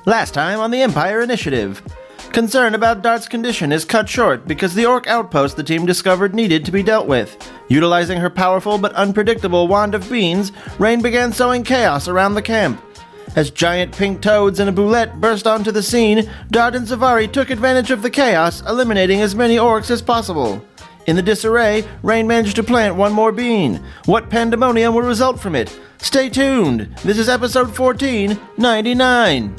Last time on the Empire Initiative. Concern about Dart's condition is cut short because the orc outpost the team discovered needed to be dealt with. Utilizing her powerful but unpredictable wand of beans, Rain began sowing chaos around the camp. As giant pink toads and a boulette burst onto the scene, Dart and Zavari took advantage of the chaos, eliminating as many orcs as possible. In the disarray, Rain managed to plant one more bean. What pandemonium will result from it? Stay tuned. This is episode 1499.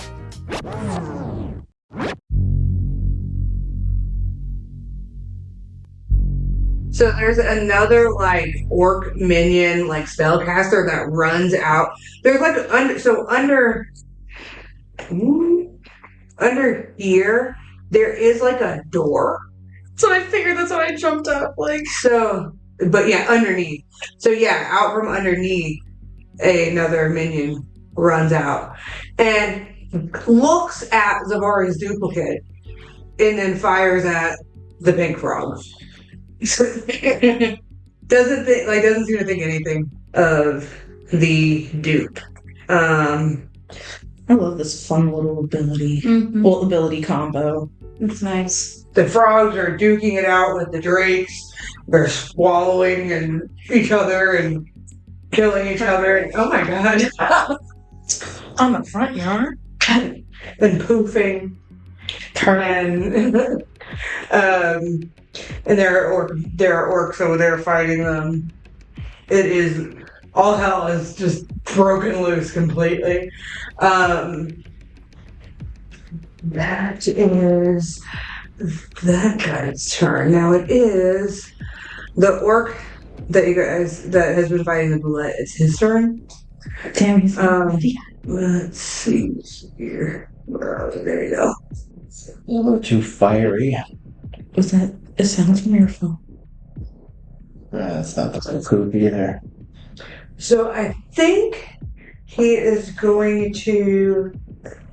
So there's another orc minion spellcaster that runs out. There's under here there is a door. So I figured that's why I jumped up underneath. So out from underneath another minion runs out and looks at Zavari's duplicate and then fires at the pink frog. doesn't seem to think anything of the dupe. I love this fun little ability. Mm-hmm. Well, ability combo. It's nice. The frogs are duking it out with the drakes. They're swallowing and each other and killing each other. And, oh my god! On the front yard. And poofing. And there are orcs over there fighting them. It is all hell is just broken loose completely. That is that guy's turn. Now it is the orc that has been fighting the bullet. It's his turn. Damn, he's let's see here. There you go. A little too fiery. Was that a sound from your phone? That's not the poop either. So I think he is going to.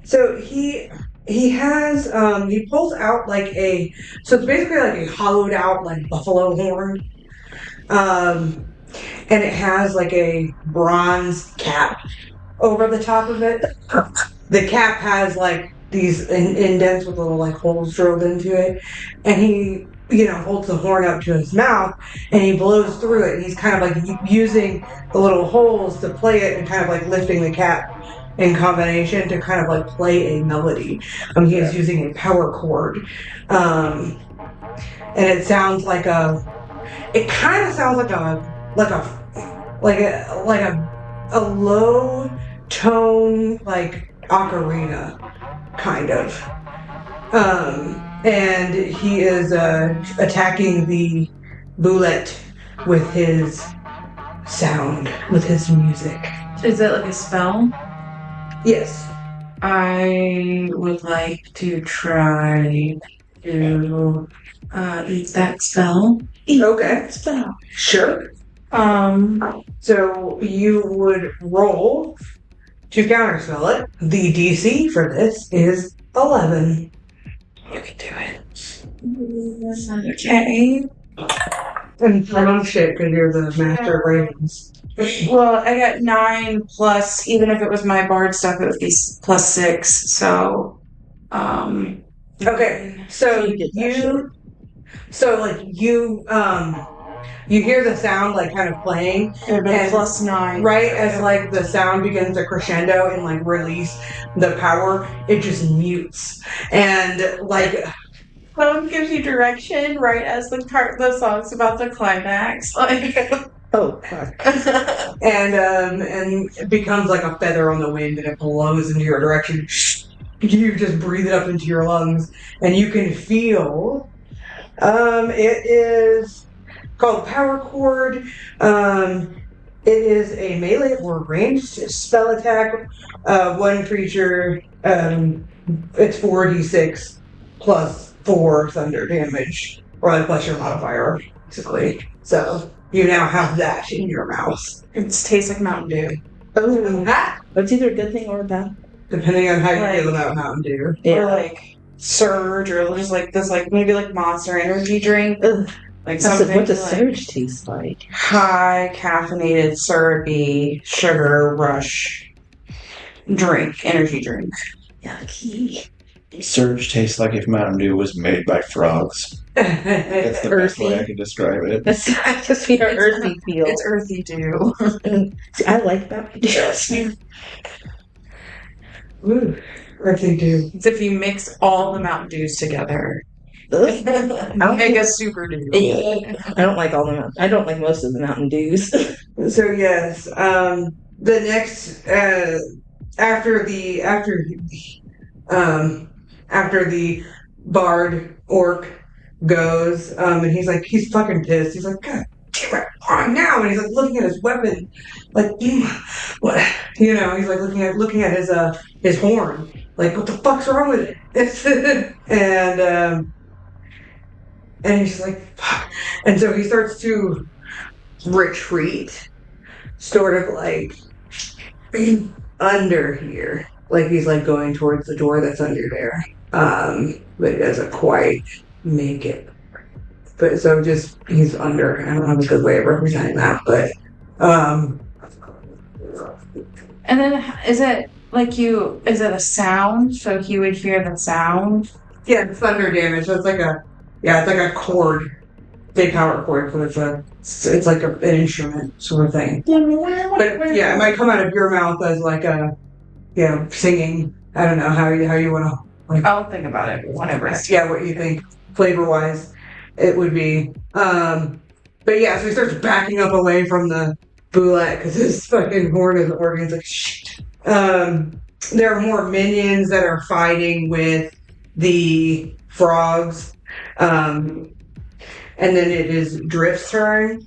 So he has he pulls out so it's basically a hollowed out buffalo horn, and it has a bronze cap over the top of it. The cap has these indents with little holes drilled into it, and he holds the horn up to his mouth and he blows through it, and he's kind of using the little holes to play it and kind of lifting the cap in combination to kind of play a melody. He is using a power chord, and it sounds like a low tone ocarina kind of. And he is attacking the boulette with his sound, with his music. Is it a spell? Yes. I would like to try to eat that spell. Okay. Spell. Sure. So you would roll to counterspell it. The DC for this is 11. You can do it. Okay. And no shit, because you're the master of ravens. Well, I got 9 plus, even if it was my bard stuff, it would be plus 6. So, okay. So you hear the sound kind of playing, and plus 9. Right as the sound begins to crescendo and release the power, it just mutes, and phone gives you direction right as the song's about the climax. Oh fuck. and it becomes a feather on the wind, and it blows into your direction. You just breathe it up into your lungs, and you can feel. It is called Power Chord. It is a melee or ranged spell attack. One creature. It's 4d6 plus 4 thunder damage, or plus your modifier, basically. So you now have that in your mouth. It tastes like Mountain Dew. Oh, That's either a good thing or a bad. Depending on how you feel about Mountain Dew. Yeah. Or Surge, or just this maybe Monster Energy drink. Ugh. Something what does Surge taste like? High caffeinated, syrupy, sugar rush drink, energy drink. Yucky. Surge tastes like if Mountain Dew was made by frogs. That's the best way I can describe it. That's just the earthy feel. It's earthy too. See, I like Mountain Dew. Ooh, earthy Dew. It's if you mix all the Mountain Dews together. Make a super dew. I don't like all the. I don't like most of the Mountain Dews. So yes, the next after the bard orc goes, and he's fucking pissed. He's like, God damn it, on now, and he's like looking at his weapon, like what, you know, he's like looking at his horn, like what the fuck's wrong with it? and he's like, fuck, and so he starts to retreat, sort of like under here, like he's like going towards the door that's under there, but he doesn't quite make it. But so just he's under. I don't have a good way of representing that, but And then is it a sound? So he would hear the sound? yeah, the thunder damage. So it's like a chord, big power chord. So it's like an instrument sort of thing. But yeah, it might come out of your mouth as like a singing. I don't know how you want to. Like, I'll think about it. Whatever. yeah, what you think flavor wise it would be. But yeah, so he starts backing up away from the boulette because his fucking horn isn't working. It's like shit. There are more minions that are fighting with the frogs. And then it is Drift's turn.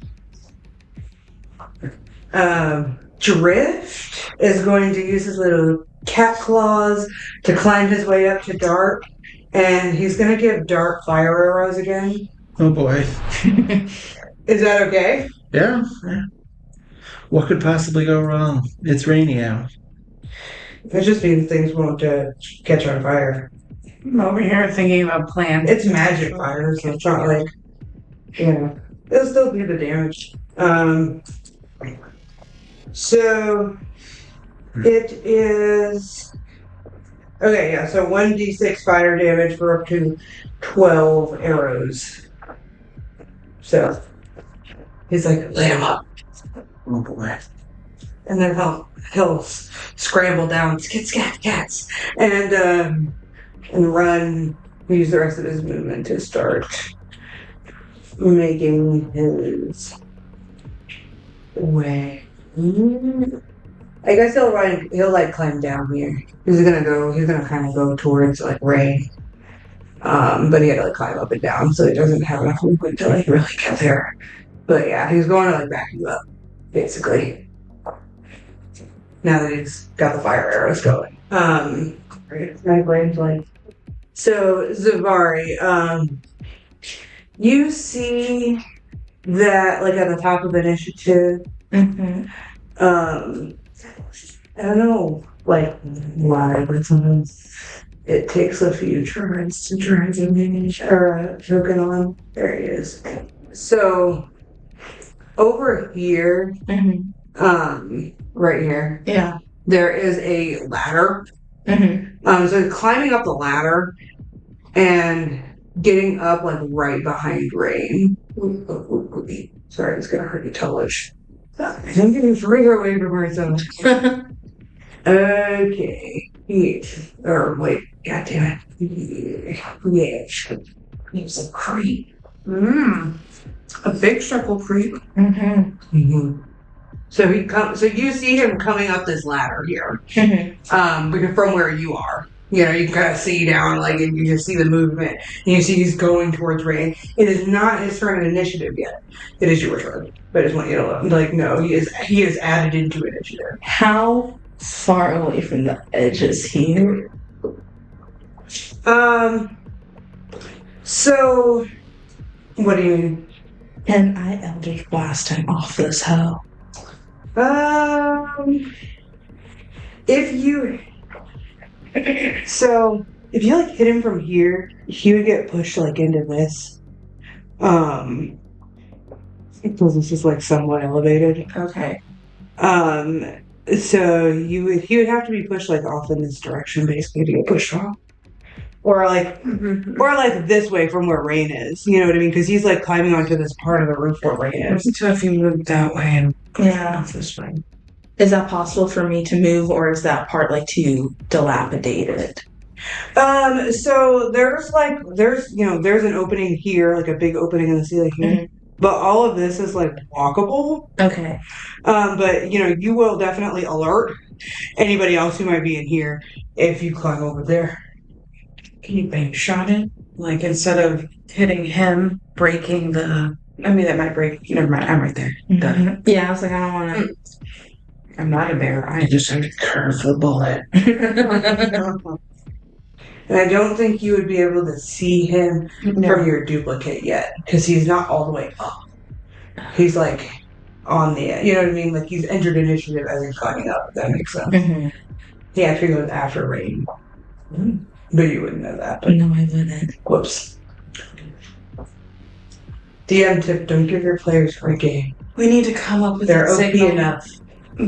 Drift is going to use his little cat claws to climb his way up to Dart, and he's going to give Dart fire arrows again. Oh boy. Is that okay? Yeah. What could possibly go wrong? It's rainy out. It just means things won't catch on fire. I'm over here thinking about plans. It's magic fire, so it's not like, it'll still do the damage. So it is okay. Yeah, so 1d6 fire damage for up to 12 arrows. So he's like, lay him up. Oh boy. And then he'll scramble down, scat, cats, and run. Use the rest of his movement to start making his way. I guess he'll climb down here. He's gonna kind of go towards like rain. But he had to climb up and down, so he doesn't have enough movement to really get there. But yeah, he's going to back you up, basically. Now that he's got the fire arrows going. My brain's so Zavari, you see that at the top of initiative. Mm-hmm. I don't know why, but sometimes it takes a few turns to try to manage or token on. There he is. So over here, right here, Yeah. there is a ladder. Mm-hmm. So climbing up the ladder and getting up right behind Rain. Sorry, it's gonna hurt your touch. I'm getting further away from her so much. Okay. Wait, god damn it. Yeah. He's a creep. A big circle creep. So you see him coming up this ladder here. Because from where you are. You can kind of see down, and you just see the movement. And you see he's going towards Rain. It is not his turn in initiative yet. It is your turn. But I just want you to know, no, he is added into initiative. How far away from the edge is he? So, what do you mean? Can I Eldritch Blast him off this hell? If you hit him from here, he would get pushed into this. Because this is somewhat elevated. Okay. So he would have to be pushed like off in this direction basically to get pushed off. Or like this way from where Rain is. You know what I mean? Because he's like climbing onto this part of the roof where Rain is. So if you move that way and This way. Is that possible for me to move, or is that part like too dilapidated? So there's an opening here, like a big opening in the ceiling here. But all of this is like walkable. Okay. But you will definitely alert anybody else who might be in here if you climb over there. can you bank shot it? Like instead of hitting him, breaking the. I mean, that might break. Never mind. I'm right there. Done. Yeah, I was like, I don't want to. I'm not a bear. I just have to curve the bullet. And I don't think you would be able to see him from your duplicate yet, because he's not all the way up. He's like on the, you know what I mean? Like he's entered initiative as he's climbing up, if that makes sense. He actually goes after Rain. But you wouldn't know that. No, I wouldn't. Whoops. DM tip, don't give your players free game. We need to come up with They're a OP signal enough.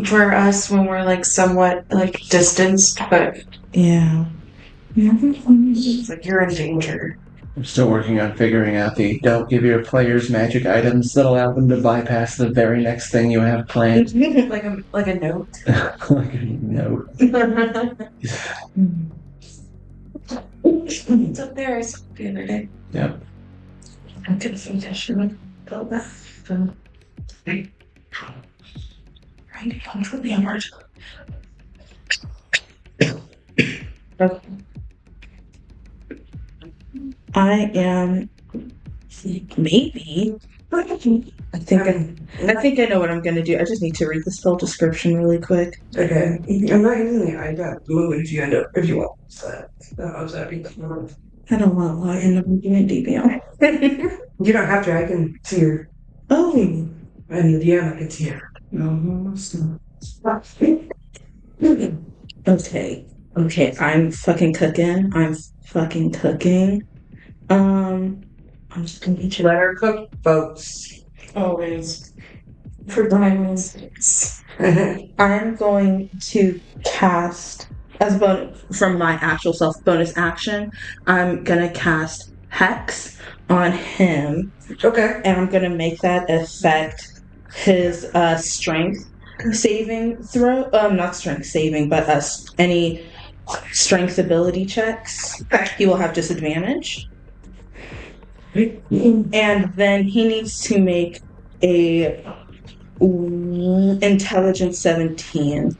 for us when we're like somewhat like distanced, but Yeah. it's like you're in danger. I'm still working on figuring out the don't give your players magic items that allow them to bypass the very next thing you have planned. like a note. Like a note. It's up there. I saw it the other day. Yep. I'm gonna think I should go back. Right, completely hard. I am maybe. I think I know what I'm gonna do. I just need to read the spell description really quick. Okay. I'm not using the iPad move if you want. So, I don't want to log in to DBM. You don't have to. I can see her. Oh. And the DM, I can see her. Okay. I'm fucking cooking. I'm just gonna get you. Let her cook, folks. Always. For diamonds. I'm going to cast as from my actual self bonus action. I'm gonna cast Hex on him. Okay. And I'm gonna make that affect his strength saving throw. Not strength saving, but any strength ability checks. He will have disadvantage. And then he needs to make a intelligence 17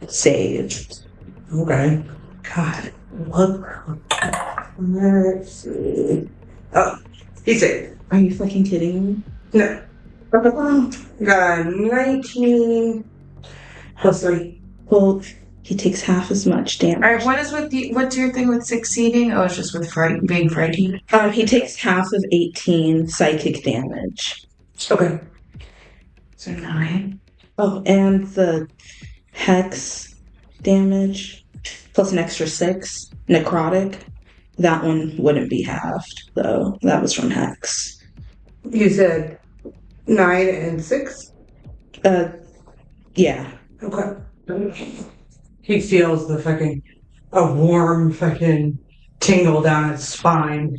save. Okay. God. Let's see. Oh, he's safe. Are you fucking kidding me? No. Got a 19 plus 3. Well, he takes half as much damage. Alright, what's your thing with succeeding? Oh, it's just with being frightened. He takes half of 18 psychic damage. Okay. So 9. Oh, and the hex damage plus an extra 6 necrotic. That one wouldn't be halved, though. That was from hex. You said 9 and 6? Yeah. Okay. He feels a warm tingle down his spine.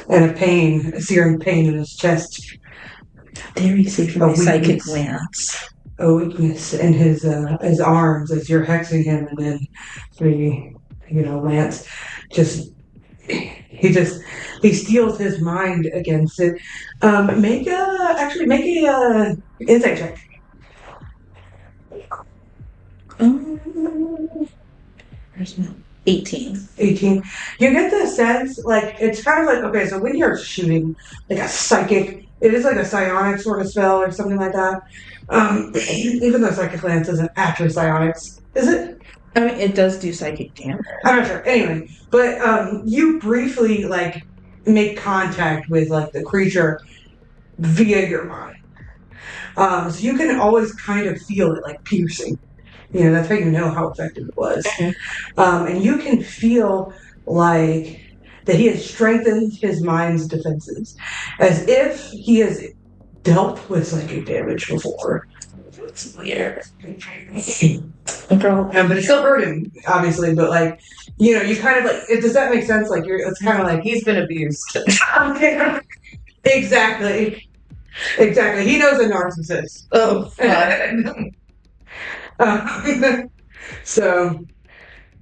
And a searing pain in his chest. Dare you say from a psychic lance? A weakness in his arms as you're hexing him, and then the lance he steals his mind against it. Make a insight check. Where's my 18? 18. You get the sense, it's kind of okay, so when you're shooting, a psychic, it is like a psionic sort of spell or something like that. Even though Psychic Lance isn't actually psionics, is it? I mean, it does do psychic damage. I'm not sure. Anyway, but you briefly, make contact with, the creature via your mind. So you can always kind of feel it, piercing. That's how you know how effective it was. And you can feel that he has strengthened his mind's defenses, as if he has dealt with psychic damage before. It's weird. Girl, But it still hurt him, obviously. But like, you kind of like. Does that make sense? Like, it's kind of like He's been abused. Exactly. He knows a narcissist. oh, So,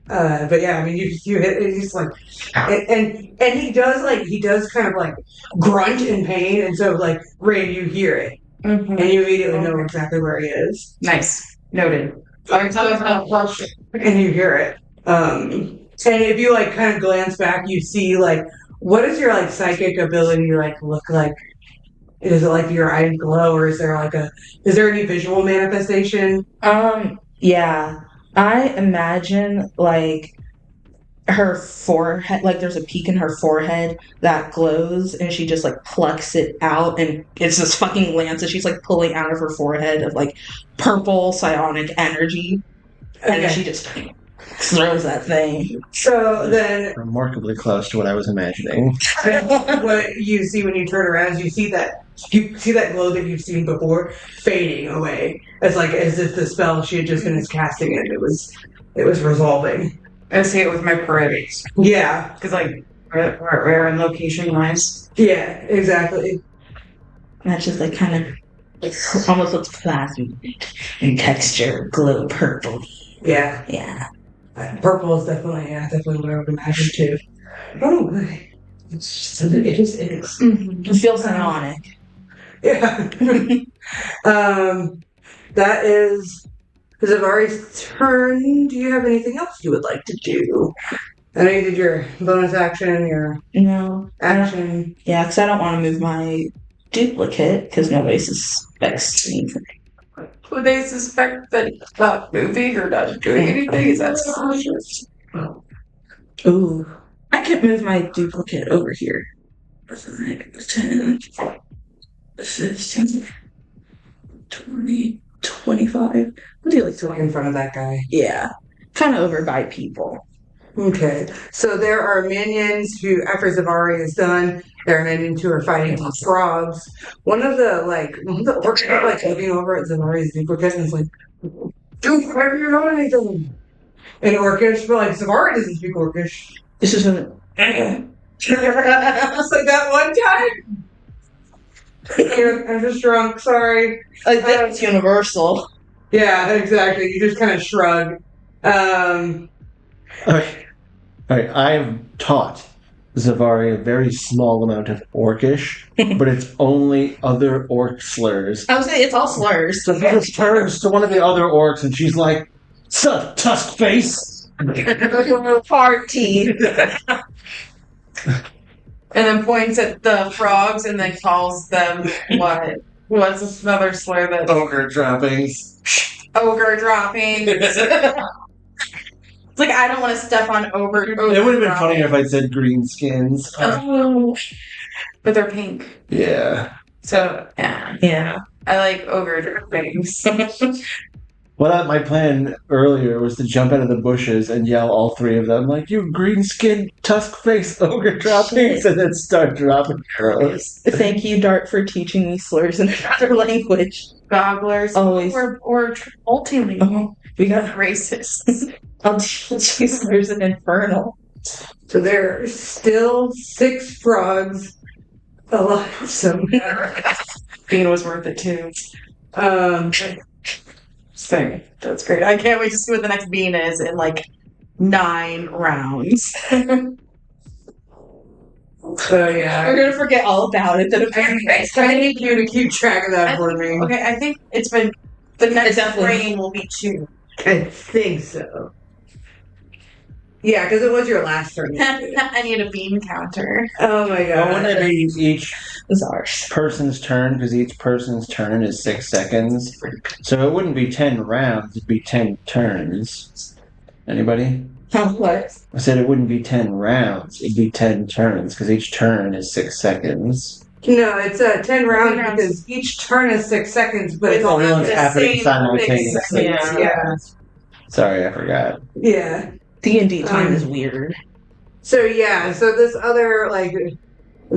but yeah, I mean, you hit. He's like, and he does kind of like grunt in pain, and so like Rain, you hear it, and you immediately know exactly where he is. Nice. Noted. And you hear it. And if you like kind of glance back, you see like, what does your like psychic ability like look like? Is it like your eyes glow, or is there any visual manifestation? yeah. I imagine like her forehead, like there's a peak in her forehead that glows, and she just like plucks it out, and it's this fucking lance that she's like pulling out of her forehead of like purple psionic energy, and then she just throws that thing. So then, Remarkably close to what I was imagining. what you see when you turn around is you see that glow that you've seen before fading away. It's like as if the spell she had just finished casting it was resolving. I see it with my parades. Yeah, Because, like, we're in location wise. yeah, exactly. And that's just like kind of almost looks plasmy in texture, glow purple. Yeah, Yeah. purple is definitely what I would imagine too. I don't know why. It just is. It feels psionic. Yeah. That is Zavari's turn. Do you have anything else you would like to do? I know you did your bonus action, your No. action. Yeah, because I don't want to move my duplicate because nobody suspects me. Would they suspect that it's not moving or not doing anything? Is that suspicious? Ooh. I could move my duplicate over here. 10, 15, 20, 25. What do you like to In front of that guy. Yeah. Kind of over by people. Okay. So there are minions who, after Zavari is done, there are minions who are fighting these frogs. One of the orcs are like looking over at Zavari's duplicate and is like, dude, why are you doing anything? In Orcish, but like Zavari doesn't speak Orcish. This is an. Just like that one time. I'm just drunk, sorry. Like, that's universal. Yeah, exactly. You just kind of shrug. Okay. Alright, I have taught Zavari a very small amount of Orcish, but it's only other orc slurs. I was saying it's all slurs. So she just turns to one of the other orcs and she's like, "Sup, tusk face?" Party. And then points at the frogs and then calls them what? What's another slur that? Ogre droppings. Ogre dropping. It's like I don't want to step on ogre. It would have been funnier if I said greenskins. Oh, but they're pink. Yeah. So yeah, Yeah. I like ogre droppings. Well, my plan earlier was to jump out of the bushes and yell all three of them, like, "You green-skinned, tusk-faced ogre droppings," and then start dropping arrows. Thank you, Dart, for teaching me slurs in another language. Gobblers. Always. Or multilingual. We got Racist. I'll teach you slurs in Infernal. So there are still 6 frogs alive. So, Bean was worth it too. So that's great. I can't wait to see what the next bean is in like 9 rounds. so yeah. We're gonna forget all about it. I need you to keep track of that for me. Okay, I think it's been the next definitely- frame will be 2. I think so. Yeah, because it was your last turn. I need a bean counter. Oh my god. Well, wouldn't it be each It's ours. person's turn? Because each person's turn is 6 seconds. So it wouldn't be 10 rounds, it'd be 10 turns. Anybody? What? I said it wouldn't be 10 rounds, it'd be 10 turns, because each turn is 6 seconds. No, it's 10 rounds because each turn is 6 seconds, but it's all Everyone's the happening same simultaneously. thing. Yeah. Sorry, I forgot. Yeah. D&D time is weird. So yeah, so this other like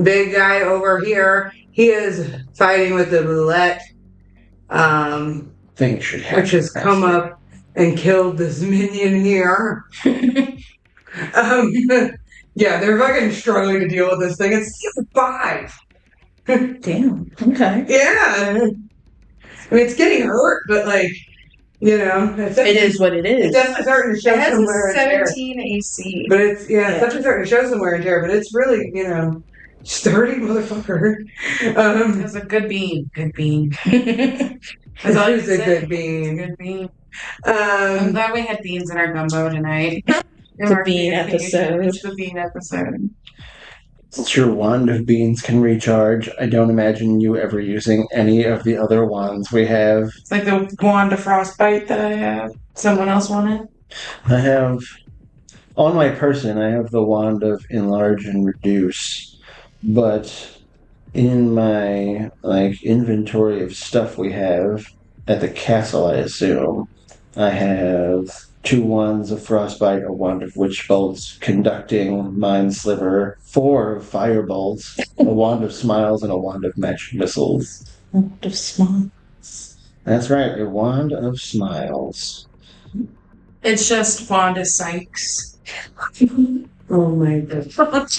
big guy over here, he is fighting with the roulette. think should happen. which has come up and killed this minion here. Yeah, they're fucking struggling to deal with this thing. It's 5. Damn. Okay. Yeah. I mean, it's getting hurt, but like, you know, It is what it is. It's definitely starting to show It has some wear a and tear. 17 AC. But it's it's definitely starting to show some wear and tear. But it's really, you know, sturdy motherfucker. It's a good bean. Good bean. It's always a good bean. Good bean. I'm Um, glad we had beans in our gumbo tonight. It's a bean episode. It's the bean episode. Since your wand of beans can recharge, I don't imagine you ever using any of the other wands we have. It's like the wand of frostbite that I have. Someone else wanted. I have, on my person, I have the wand of enlarge and reduce, but in my inventory of stuff we have at the castle, I assume, I have 2 wands of frostbite, a wand of witch bolts, conducting, mind sliver, 4 fire bolts, a wand of smiles, and a wand of magic missiles. Wand of smiles. That's right, a wand of smiles. It's just wand of Sykes. oh my god.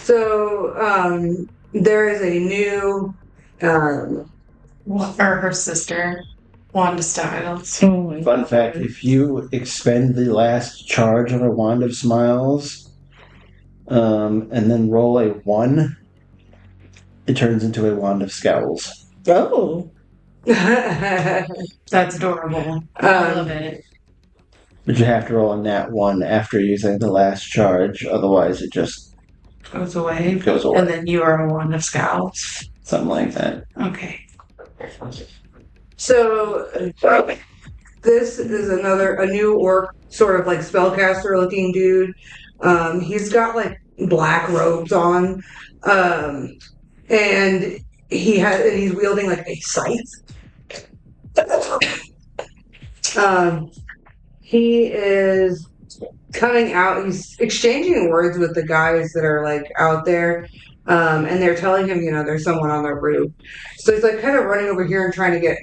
So, there is a new, Or her sister. Wand of Styles. Oh my Fun God. fact, if you expend the last charge of a wand of smiles, and then roll a 1, it turns into a wand of scowls. Oh. That's adorable. I love it. But you have to roll a nat 1 after using the last charge, otherwise it just Goes away. goes away. And then you are a wand of scowls. Something like that. Okay. So, this is a new orc, sort of like spellcaster looking dude. He's got like black robes on, and he's wielding like a scythe. He is coming out. He's exchanging words with the guys that are like out there, and they're telling him, you know, there's someone on their roof. So he's like kind of running over here and trying to get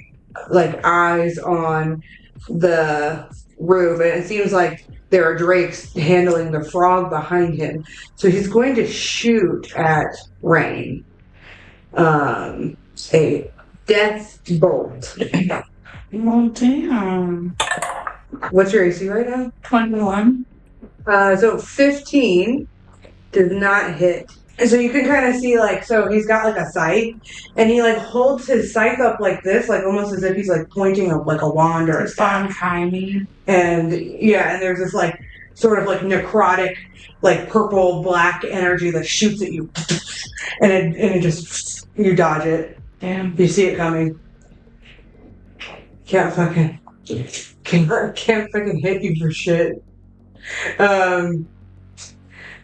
like eyes on the roof, and it seems like there are drakes handling the frog behind him. So he's going to shoot at Rain. A death bolt. Oh, damn. What's your AC right now? 21. So 15 does not hit. And so you can kind of see, like, so he's got like a scythe, and he like holds his scythe up like this, like almost as if he's like pointing a wand or a staff. Bonkers. And yeah, and there's this like sort of like necrotic, like purple black energy that shoots at you, and it just, you dodge it. Damn. You see it coming. Can't fucking hit you for shit.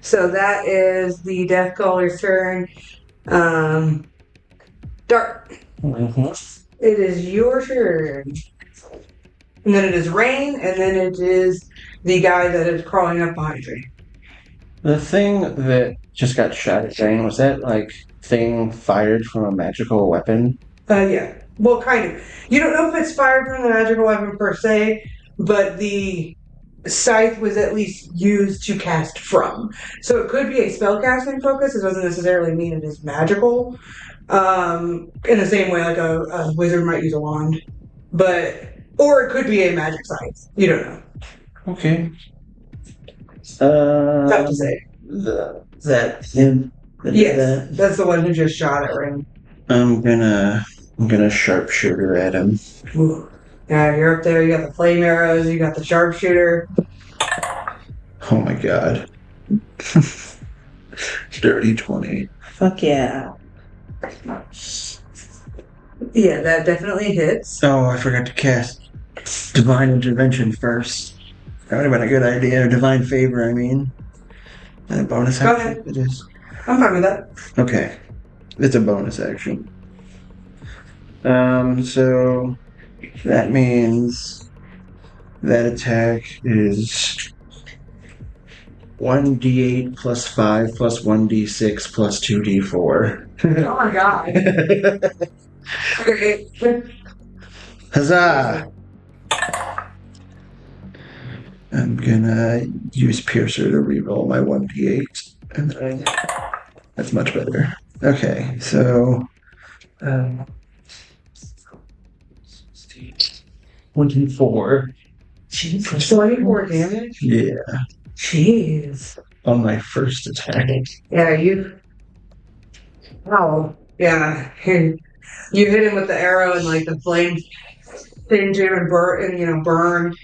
So that is the Death Caller's turn. Dart. It is your turn. And then it is Rain, and then it is the guy that is crawling up behind you. The thing that just got shot at Jane, was that like thing fired from a magical weapon? Yeah. Well, kind of. You don't know if it's fired from the magical weapon per se, but the scythe was at least used to cast from. So it could be a spellcasting focus. It doesn't necessarily mean it is magical. In the same way like a wizard might use a wand. Or it could be a magic scythe. You don't know. Okay. Tough to say. That him? Yes. That's the one who just shot at Ring. I'm gonna sharpshooter at him. Ooh. Yeah, you're up there. You got the flame arrows. You got the sharpshooter. Oh my god. Dirty 20. Fuck yeah. Yeah, that definitely hits. Oh, I forgot to cast Divine Intervention first. That would have been a good idea. Or Divine Favor, I mean. And a bonus Go action? ahead. It is. I'm fine with that. Okay. It's a bonus action. So that means that attack is 1d8 plus 5 plus 1d6 plus 2d4. Oh my god. Okay. Huzzah! I'm gonna use Piercer to reroll my 1d8, and then that's much better. Okay, so 24. Jeez, 24 damage? Yeah, Jeez. on my first attack. Yeah, you. Oh, yeah. And you hit him with the arrow, and like the flame singe him and burn.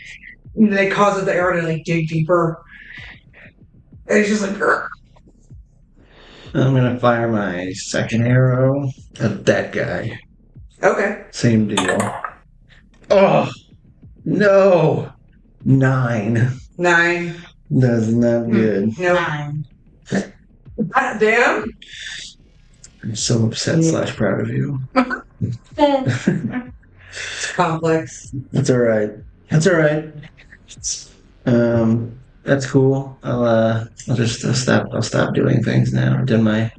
And they causes the arrow to like dig deeper. And he's just like, "Grr." I'm gonna fire my second arrow at that guy. Okay. Same deal. Oh no! 9. 9. That's not good. No. 9. God damn. I'm so upset / proud of you. It's complex. That's alright. That's alright. That's cool. I'll stop doing things now. I did my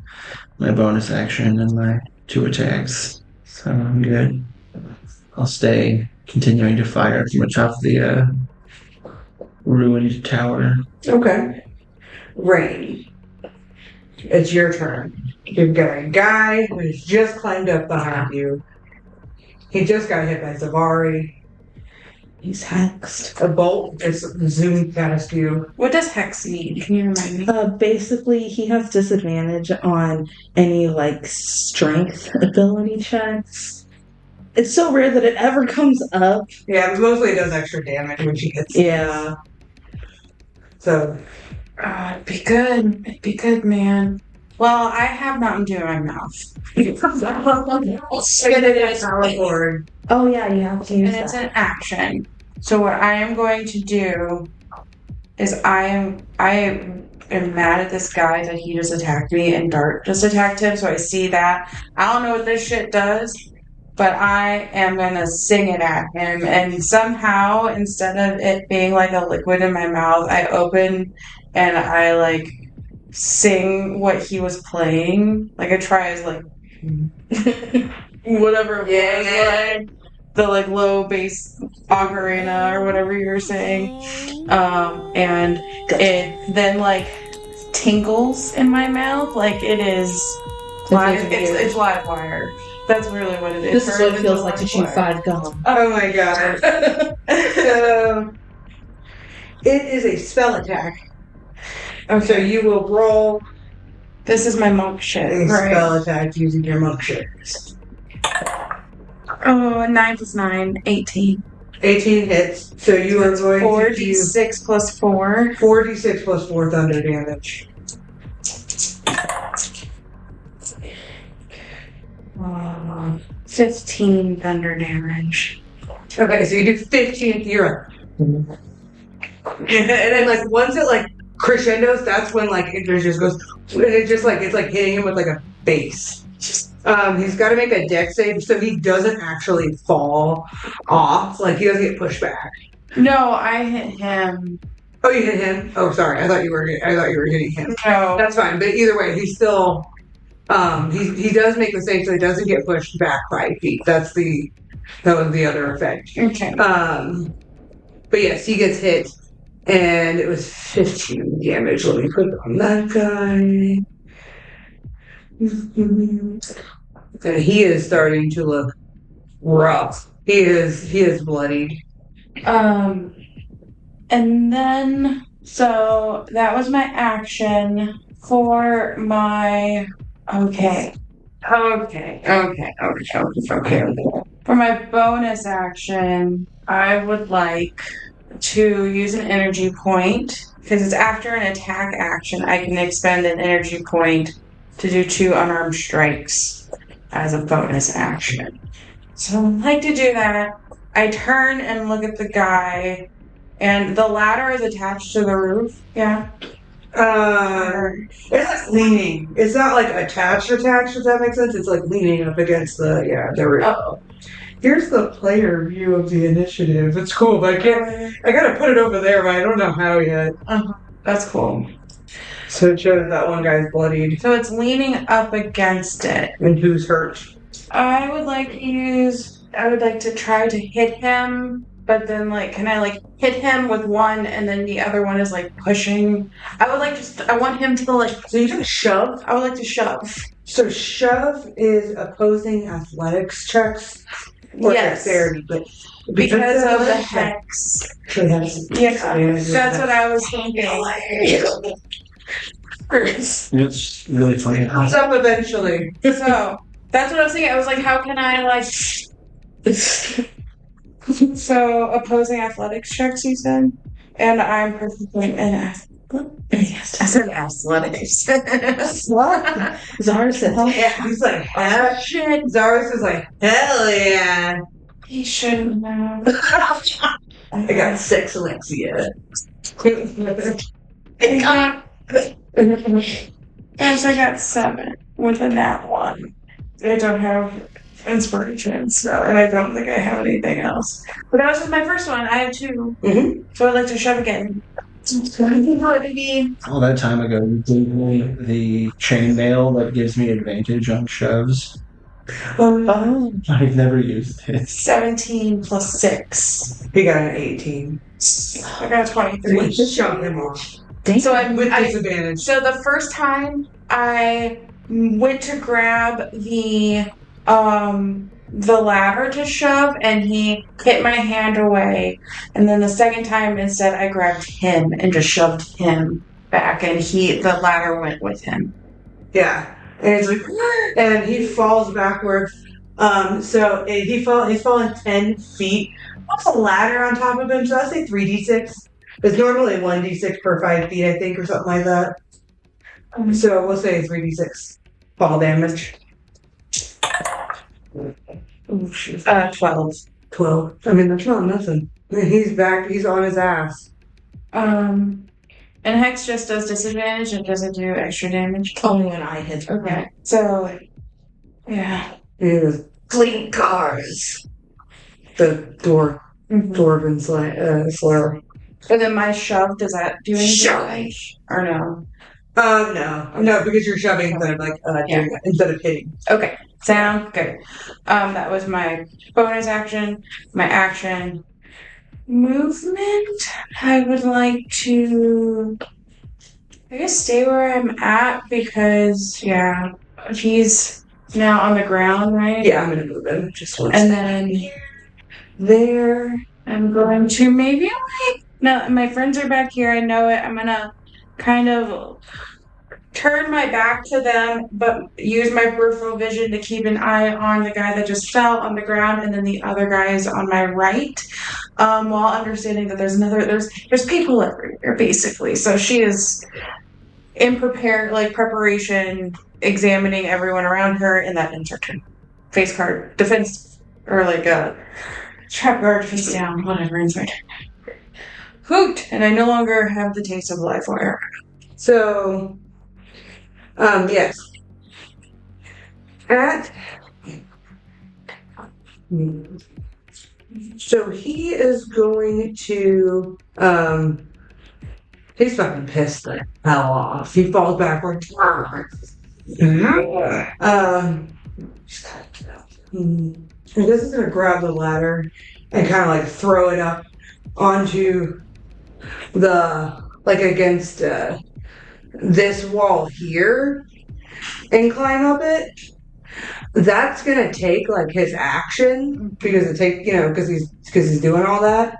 bonus action and my 2 attacks. So I'm good. I'll stay continuing to fire from atop the ruined tower. Okay. Rain. It's your turn. You've got a guy who's just climbed up behind you. He just got hit by Zavari. He's hexed. A bolt just zoomed past you. What does hex mean? Can you remind me? Basically, he has disadvantage on any like strength ability checks. It's so rare that it ever comes up. Yeah, but mostly it does extra damage when she gets. Yeah. So. It'd be good. It'd be good, man. Well, I have Mountain Dew in my mouth. Power. Oh yeah, you have to use And it's that. an action. So what I am going to do is I am mad at this guy that he just attacked me and Dart just attacked him. So I see that. I don't know what this shit does, but I am gonna sing it at him. And somehow, instead of it being like a liquid in my mouth, I open and I like sing what he was playing. Like I try as like whatever it was, like the like low bass ocarina or whatever you were saying. And it then like tinkles in my mouth like it is live. It's live wire. That's really what it is. This is what it feels like to chew 5 gum. Oh my god. So, it is a spell attack. Okay. So you will roll This is my monk shit, a right? spell attack using your monk shit. Oh, 9 plus 9, 18. 18 hits. So you are going to do 4d6 plus 4. 4d6 plus 4 thunder damage. 15 thunder damage. Okay, so you do 15. You're and then like once it like crescendos, that's when like it just goes and it just like it's like hitting him with like a bass. He's got to make a dex save so he doesn't actually fall off. Like he doesn't get pushed back. No, I hit him. Oh, you hit him? Oh, sorry. I thought you were hitting him. No. That's fine. But either way, he's still. He does make the save so he doesn't get pushed back 5 feet. That was the other effect. Okay. But yes, he gets hit, and it was 15 damage. Let me put it on that guy. And he is starting to look rough. He is bloodied. And then, so that was my action for my, okay. For my bonus action, I would like to use an energy point, because it's after an attack action, I can expend an energy point to do 2 unarmed strikes as a bonus action. So I'd like to do that. I turn and look at the guy, and the ladder is attached to the roof. Yeah. It's like leaning. It's not like attached, if that makes sense. It's like leaning up against the roof. Oh. Here's the player view of the initiative. It's cool, but I gotta put it over there, but I don't know how yet. That's cool. So it shows that one guy's bloodied. So it's leaning up against it. And who's hurt? I would like to use I would like to try to hit him, but then like, can I like hit him with one and then the other one is like pushing? I want him to like. So you took shove? I would like to shove. So shove is opposing athletics checks. Or dexterity, but because of the hex. Yeah, that's what I was thinking. It's really funny. Comes up eventually. So that's what I was thinking. I was like, how can I like? So opposing athletics checks, you said, and I'm perfectly in. Yes, I said athletics. What? Zara said, yeah. He's like, hell shit. Zara is like, hell yeah. He shouldn't have. I got 6, Alexia. Yes, I got 7 with a nat 1. I don't have inspiration, so, and I don't think I have anything else. But that was just my first one. I have 2. Mm-hmm. So I'd like to shove again. All that time ago, you gave me the chainmail that gives me advantage on shoves. Oh. I've never used it. 17 plus 6. He got an 18. I got a 23. Just shove him off. So I With disadvantage. So the first time I went to grab the ladder to shove, and he hit my hand away. And then the second time, instead, I grabbed him and just shoved him back, and the ladder went with him. Yeah, and it's like, and he falls backwards. So he's fallen 10 feet. What's a ladder on top of him? So I say 3d6. It's normally 1d6 per 5 feet, I think, or something like that. So we'll say 3d6 fall damage. 12. 12. I mean, that's not nothing. He's back. He's on his ass. And Hex just does disadvantage and doesn't do extra damage. Only when I hit. Okay. So, yeah. He was clean cars. The Dwarven Slayer. And then my shove, does that do anything? Or no? No, because you're shoving instead of instead of hitting. Okay, sound good. That was my bonus action, my action movement. I would like to, I guess, stay where I'm at because he's now on the ground, right? Yeah, I'm gonna move him just once. And then there, I'm going to maybe no, my friends are back here. I know it. I'm gonna kind of turn my back to them, but use my peripheral vision to keep an eye on the guy that just fell on the ground, and then the other guy is on my right, while understanding that there's people everywhere, basically. So she is in preparation, examining everyone around her, and that ends her turn. Face card, defense, or trap guard, face down, whatever, ends my turn. Hoot! And I no longer have the taste of life wire. So, yes. So he is going to, he's fucking pissed the hell off. He falls backwards. I guess he's gonna grab the ladder and kind of throw it up onto against this wall here and climb up it. That's gonna take his action because because he's doing all that.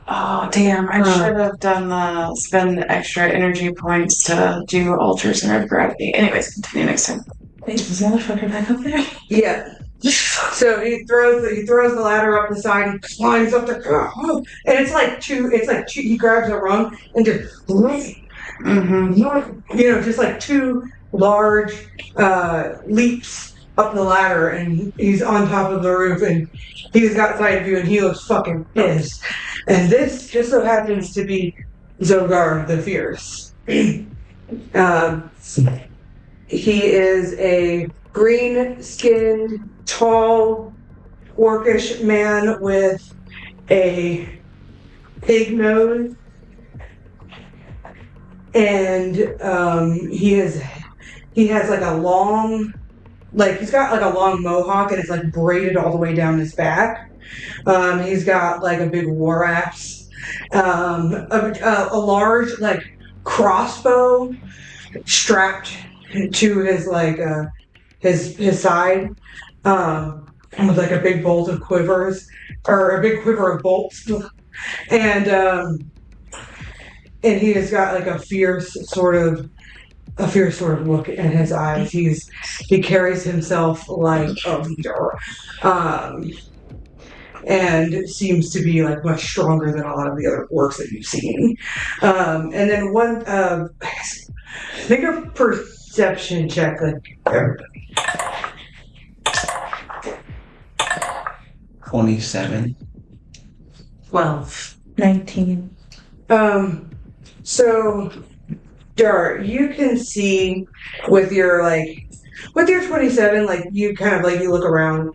Oh damn! I should have done spend the extra energy points to do Ultra Center of Gravity. Anyways, continue next time. Wait, is this motherfucker back up there? Yeah. So he throws the ladder up the side and climbs up the and it's like two, he grabs a rung and just just two large leaps up the ladder, and he's on top of the roof, and he's got sight of you, and he looks fucking pissed. And this just so happens to be Zogar the Fierce. He is a green-skinned, tall, orcish man with a pig nose, and he has a long like he's got like a long mohawk and it's like braided all the way down his back. He's got like a big war axe, a large like crossbow strapped to his like his side, with like a big bolt of quivers or a big quiver of bolts, and he has got like a fierce sort of look in his eyes. He carries himself like a leader, and seems to be like much stronger than a lot of the other orcs that you've seen. And then one, make a perception check, like everybody. 27. 12. 19. So, Dart, you can see with your 27, like you kind of like you look around,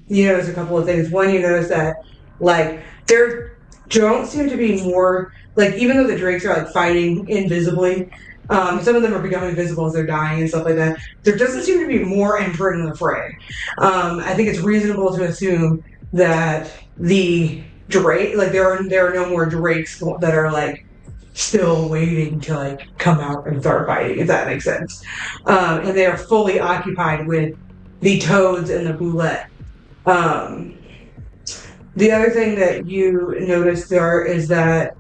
you notice a couple of things. One, you notice that like there don't seem to be more, like even though the drakes are like fighting invisibly, some of them are becoming visible as they're dying and stuff like that. There doesn't seem to be more entering the fray. I think it's reasonable to assume that the drake, like there are no more drakes that are like still waiting to like come out and start fighting, if that makes sense. And they are fully occupied with the toads and the boulette. The other thing that you notice there is that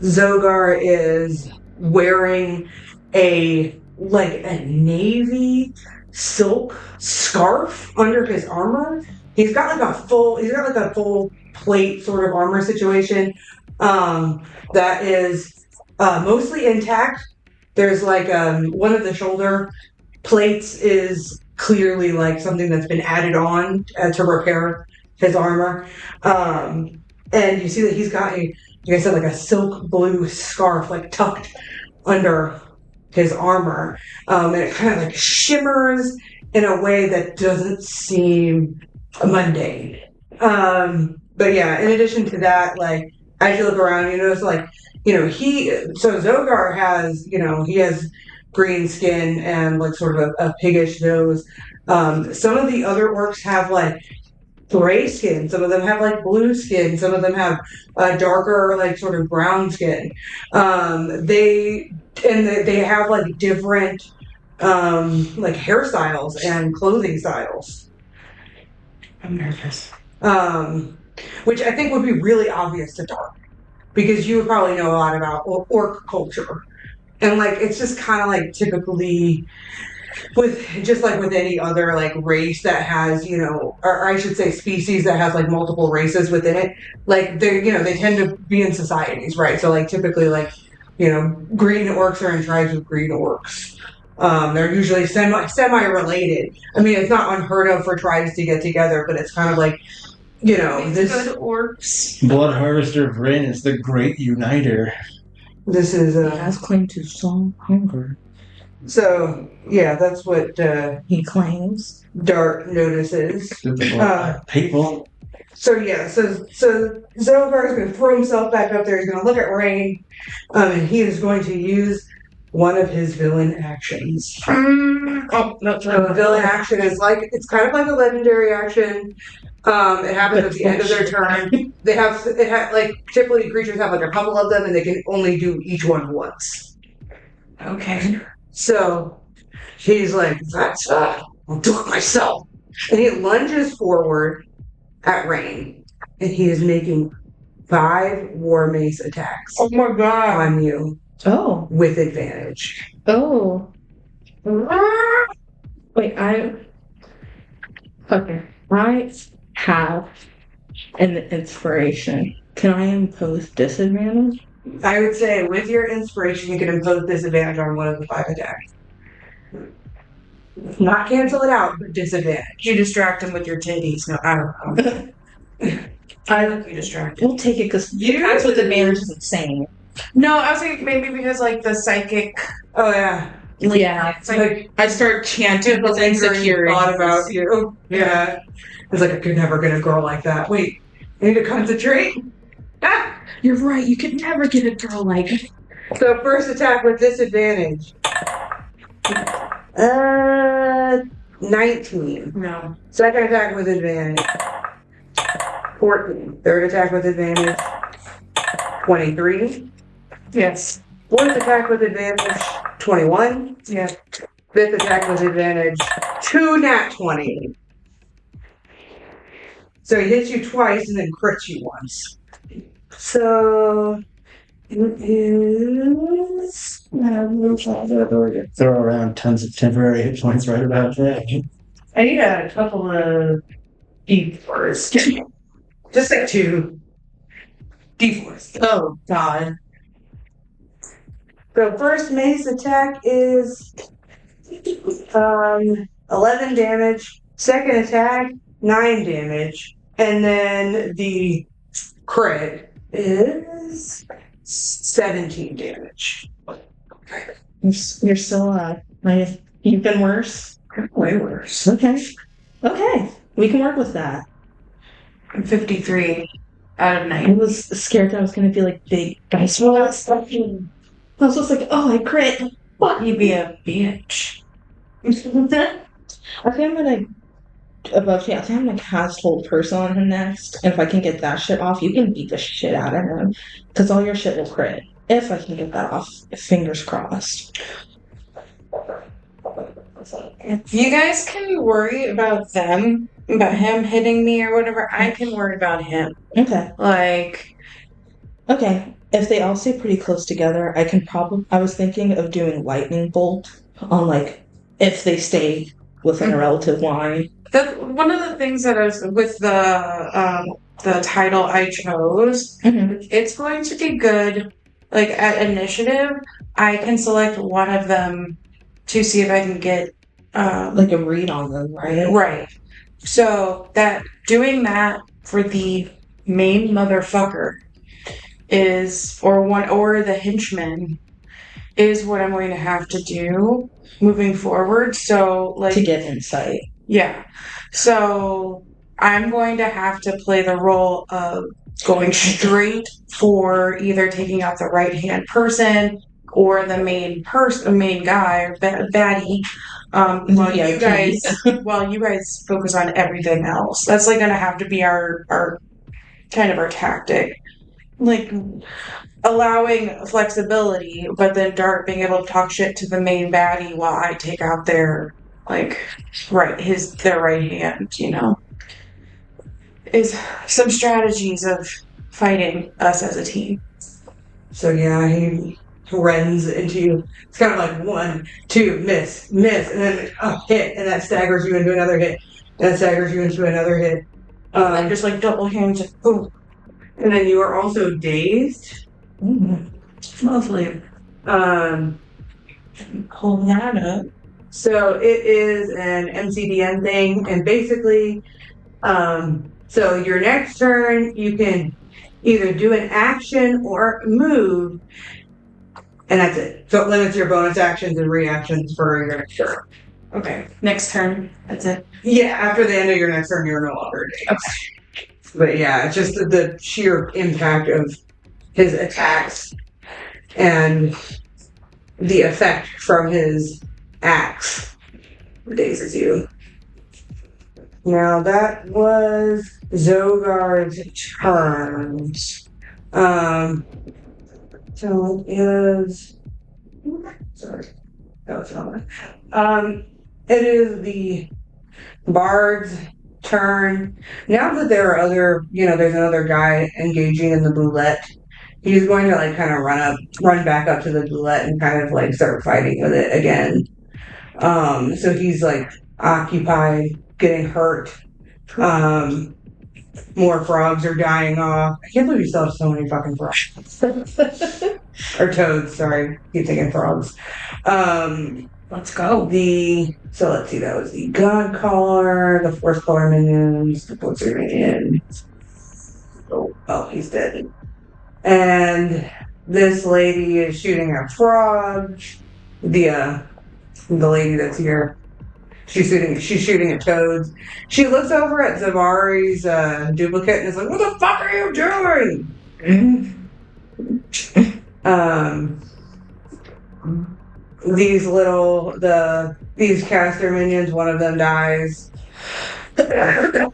Zogar is wearing a navy silk scarf under his armor. He's got like a full plate sort of armor situation that is mostly intact. There's like one of the shoulder plates is clearly like something that's been added on to repair his armor. And you see that he's got like I said, like a silk blue scarf like tucked under his armor. And it kind of like shimmers in a way that doesn't seem mundane. But yeah, in addition to that, like as you look around, you notice like, so Zogar has, he has green skin and like sort of a piggish nose. Some of the other orcs have like gray skin. Some of them have like blue skin. Some of them have darker like sort of brown skin. They have like different like hairstyles and clothing styles. I'm nervous. Which I think would be really obvious to Dark, because you would probably know a lot about orc culture. And like it's just kind of like typically with any other like race that has, or I should say species that has like multiple races within it, like they tend to be in societies, right? So like typically like, green orcs are in tribes with green orcs. They're usually semi-related. I mean, it's not unheard of for tribes to get together, but it's kind of like, this good orcs. Blood Harvester of Rin is the great uniter. This is He has claim to some hunger. so yeah, that's what He claims. Dart notices. People. So yeah, so Zogar is going to throw himself back up there. He's going to look at Rain, and he is going to use one of his villain actions. That's So a villain action is like, it's kind of like a legendary action. It happens at the end of their turn. Like typically creatures have like a couple of them, and they can only do each one once. Okay. So he's like, that's I'll do it myself. And he lunges forward at Rain, and he is making 5 war mace attacks Oh my god. on you Oh. with advantage. Oh. Wait, okay. I have an inspiration. Can I impose disadvantage? I would say with your inspiration, you can impose disadvantage on one of the 5 attacks. Not cancel it out, but disadvantage. You distract him with your titties. No, I don't know. I like you distracted. We'll take it because attacks with advantage is insane. No, I was thinking maybe because like the psychic. Oh yeah. Yeah. It's like I start chanting with insecurity. Thought about you. Yeah. It's like I could never get a girl like that. Wait, I need to concentrate. You're right. You could never get a girl like So first attack with disadvantage. 19. No. Second attack with advantage. 14. Third attack with advantage. 23. Yes. Fourth attack with advantage. 21. Yes. Fifth attack with advantage. 2 nat 20. So he hits you twice and then crits you once. So it is. Throw around tons of temporary hit points right about there. I need a couple of D4s. Just like 2 D4s. Oh, God. So first mace attack is 11 damage. Second attack, 9 damage. And then the crit is 17 damage. You're still alive. You've been worse? Way worse. Okay. We can work with that. I'm 53 out of I 9. was scared that I was going to be like big dice roll. I was just like, oh, I crit. What? You be a bitch. I think I'm going to, above you, I think I'm going to cast Hold Person on him next. And if I can get that shit off, you can beat the shit out of him. Because all your shit will crit. If I can get that off. Fingers crossed. You guys can worry about them, about him hitting me or whatever. I can worry about him. Okay. Like, Okay. If they all stay pretty close together, I was thinking of doing lightning bolt on if they stay within a relative line. one of the things that I was with the title I chose, it's going to be good. Like at initiative, I can select one of them to see if I can get Like a read on them, right? right. So doing that for the main motherfucker or the henchman is what I'm going to have to do moving forward. So To get insight. yeah. So I'm going to have to play the role of going straight for either taking out the right-hand person or the main guy or baddie. While you guys focus on everything else. That's going to have to be our kind of our tactic. Allowing flexibility, but then Dart being able to talk shit to the main baddie while I take out their right hand, is some strategies of fighting us as a team. So yeah, he runs into you. It's kind of like 1, 2, miss, and then a hit, and that staggers you into another hit, and that staggers you into another hit. And just double hands, boom. And then you are also dazed. Lovely. Hold that up. So it is an MCDN thing, and basically, so your next turn, you can either do an action or move, and that's it. So it limits your bonus actions and reactions for your next turn. Okay. Next turn. That's it. Yeah, after the end of your next turn, you're no longer dazed. Okay. But yeah, it's just the sheer impact of his attacks and the effect from his axe dazes you. Now that was Zogard's turns. So it is. Sorry, that was not. It is the Bard's turn. Now that there are there's another guy engaging in the boulette, he's going to kind of run back up to the boulette and kind of start fighting with it again. So he's occupied, getting hurt. More frogs are dying off. I can't believe you still have so many fucking frogs. Or toads, sorry. Keep thinking frogs. Let's go. So let's see, that was the God Caller, the Force Caller minions, the Blizzard minion. Oh, he's dead. And this lady is shooting at frogs. The lady that's here, she's shooting at toads. She looks over at Zavari's duplicate and is like, "What the fuck are you doing?" these caster minions, one of them dies. Run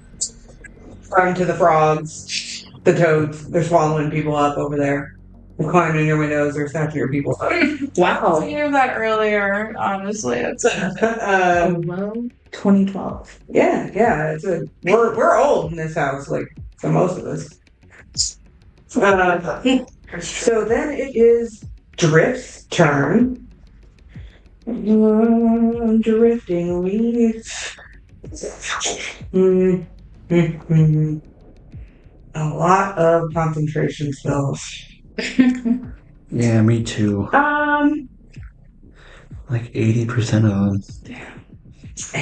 to the frogs, the toads. They're swallowing people up over there. They're climbing in your windows. They're snatching your people up. Wow. I hear that earlier, honestly. It's 2012. Yeah. We're old in this house, like for most of us. So then it is Drift's turn. Drifting leaves. A lot of concentration spells. Yeah, me too. Like 80% of them.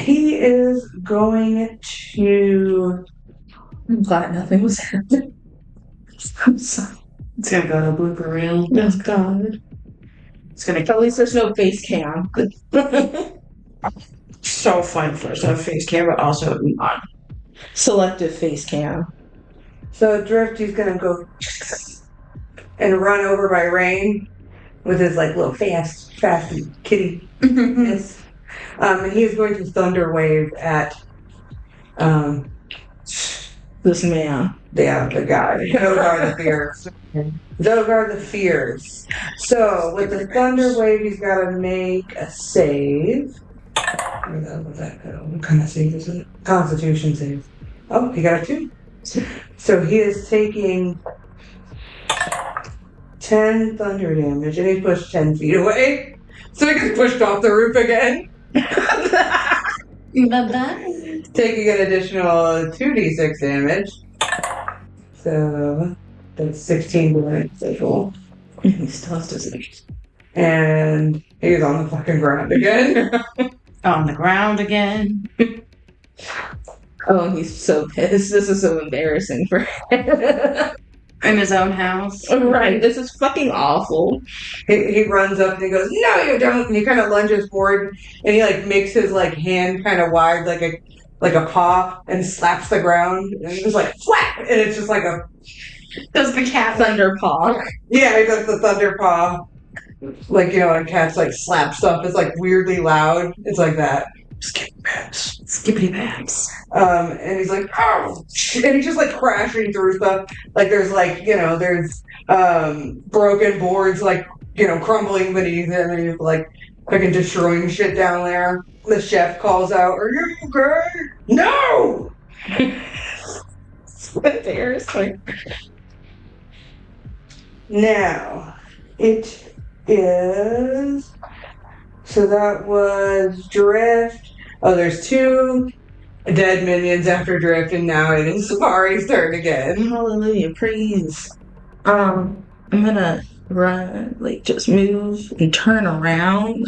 He is going to. I'm glad nothing was happening. I'm sorry. It's gonna go to blooper reel. Oh, God. It's gonna At least there's no face cam. so fun for a face cam, but also not. Selective face cam. So Drift, he's gonna go and run over by Rain with his like little fast kitty. Yes. And he's going to Thunder Wave at This man. the guy. Zogar the Fierce. So with the Thunder Wave, he's got to make a save. What kind of save is it? Constitution save. Oh, he got a 2. So he is taking 10 thunder damage, and he pushed 10 feet away. So he gets pushed off the roof again. Bye-bye. Taking an additional 2d6 damage. So that's 16 damage total. He still has to say. And he's on the fucking ground again. On the ground again. Oh, he's so pissed. This is so embarrassing for him. In his own house. Right, this is fucking awful. He runs up and he goes, "No, you don't!" And he kind of lunges forward and he like makes his like hand kind of wide, like a paw, and slaps the ground. And he's just like flap, and it's just like a. Does the cat Thunder paw. Yeah, he does the thunder paw. Like, you know, when cats like slap stuff, it's like weirdly loud. It's like that. Skippity paps. And he's like, "Oh!" And he's just like crashing through stuff. Like there's like, you know, there's broken boards like, you know, crumbling beneath him, and he's like fucking destroying shit down there. The chef calls out, "Are you okay?" "No!" It's embarrassing. Now, it is. So that was Drift. Oh, there's 2 dead minions after Drift, and now it is Safari's turn again. Hallelujah, praise. I'm gonna run, like, just move and turn around,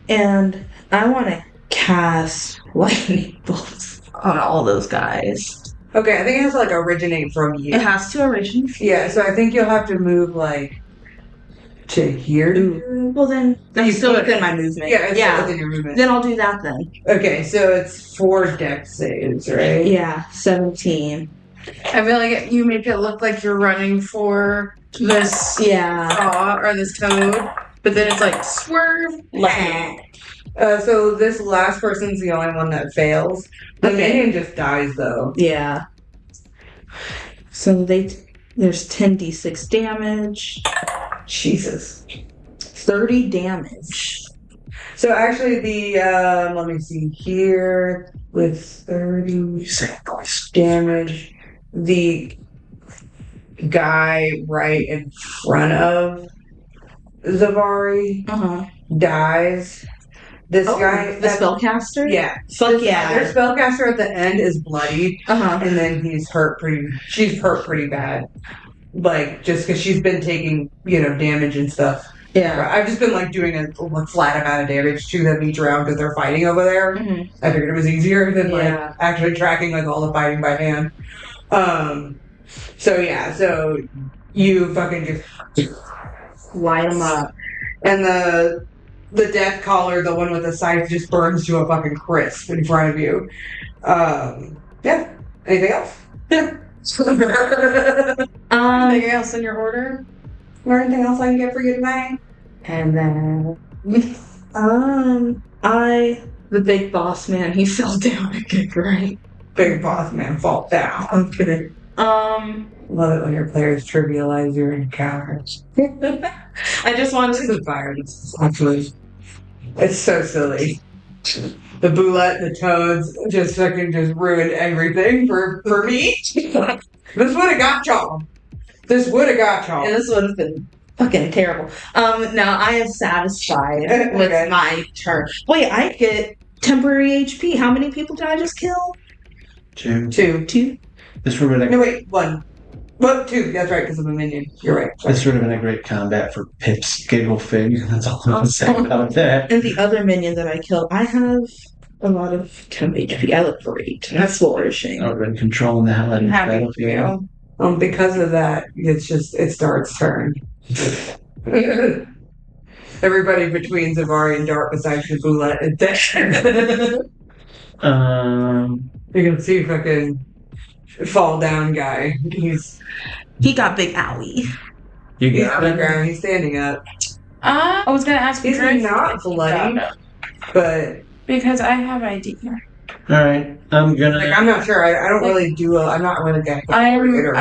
and I want to cast lightning bolts on all those guys. Okay, I think it has to like originate from you. It has to originate. Yeah, so I think you'll have to move like to here. Ooh. Well, then that's still within my movement. Yeah, it's still within your movement. Then I'll do that then. Okay, so it's 4 deck saves, right? Yeah, 17. I feel like you make it look like you're running for this saw or this toad, but then it's like swerve. So this last person's the only one that fails. The minion just dies though. Yeah. So there's 10d6 damage. Jesus. 30 damage. So actually the let me see here with 30 damage, the guy right in front of Zavari dies. This guy, the spellcaster? Yeah. Fuck yeah. Their spellcaster at the end is bloodied, and then she's hurt pretty bad. Like, just because she's been taking, you know, damage and stuff. Yeah. I've just been, like, doing a flat amount of damage to them each round because they're fighting over there. I figured it was easier than, like, actually tracking, like, all the fighting by hand. So you fucking just light them up. And the death collar, the one with the scythe, just burns to a fucking crisp in front of you. Yeah. Anything else? Yeah. Anything else in your order? Or anything else I can get for you tonight? And then The big boss man, he fell down again, right? Big boss man fall down. Okay. Love it when your players trivialize your encounters. I just wanted This to. is violence, actually. It's so silly. The boulette, the toads, just fucking just ruined everything for me. This would have got y'all. This would have got y'all. And this would have been fucking terrible. Now I am satisfied with Okay. my turn. Wait, I get temporary HP. How many people did I just kill? 2. 2? This would have been No, wait, 1. Well, 2. That's right, because of a minion. You're right. this would have been a great combat for Pip's giggle fig. That's all I'm gonna say about that. And the other minion that I killed, I have a lot of temp HP. I look great. That's flourishing. I would have been controlling the hell out I'm of happy for battlefield. you. Because of that, it's Dart's turn. Everybody between Zavari and Dart besides the boulette is dead. You can see fucking fall down guy. He got big owie. You He's got on the it. ground. He's standing up, I was gonna ask He's Drift not if he bloody. got it, but because I have ID. All right, I'm gonna. like I'm not sure. I don't really do. I'm not really good. I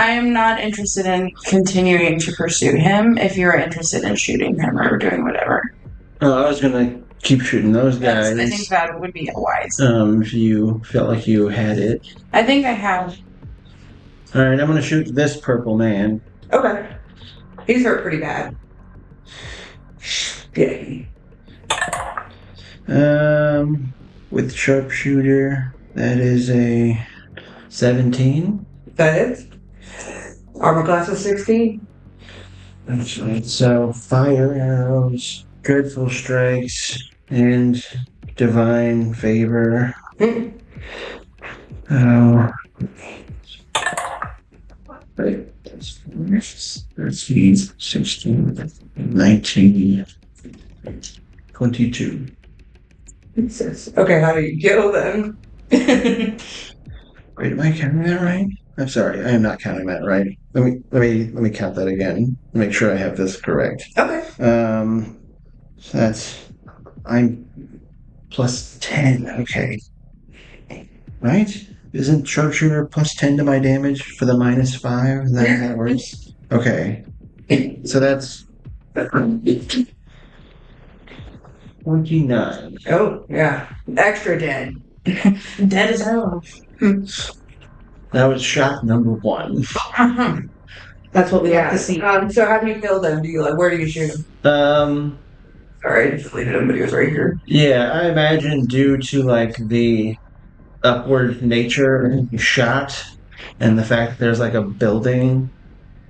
am not interested in continuing to pursue him. If you're interested in shooting him or doing whatever, I was gonna keep shooting those guys. I think that would be wise. If you felt like you had it. I think I have. All right, I'm gonna shoot this purple man. Okay. He's hurt pretty bad. Yeah. With sharpshooter, that is a 17. That is. Armor class is 16. That's right. So fire arrows, dreadful strikes, and divine favor. Oh. Right. That's 13, 16, 19, 22. Okay, how do you kill them? Wait, am I counting that right? I'm sorry, I am not counting that right. Let me count that again. Make sure I have this correct. Okay. So that's I'm plus 10. Okay. Right? Isn't sharpshooter plus 10 to my damage for the minus 5? Is that how that works? Okay. So that's 29. Oh, yeah. Extra dead. Dead as hell. That was shot number 1. That's what we like to see. So how do you kill them? Where do you shoot them? Sorry, I just deleted him, but he was right here. Yeah, I imagine due to like the upward nature of the shot and the fact that there's like a building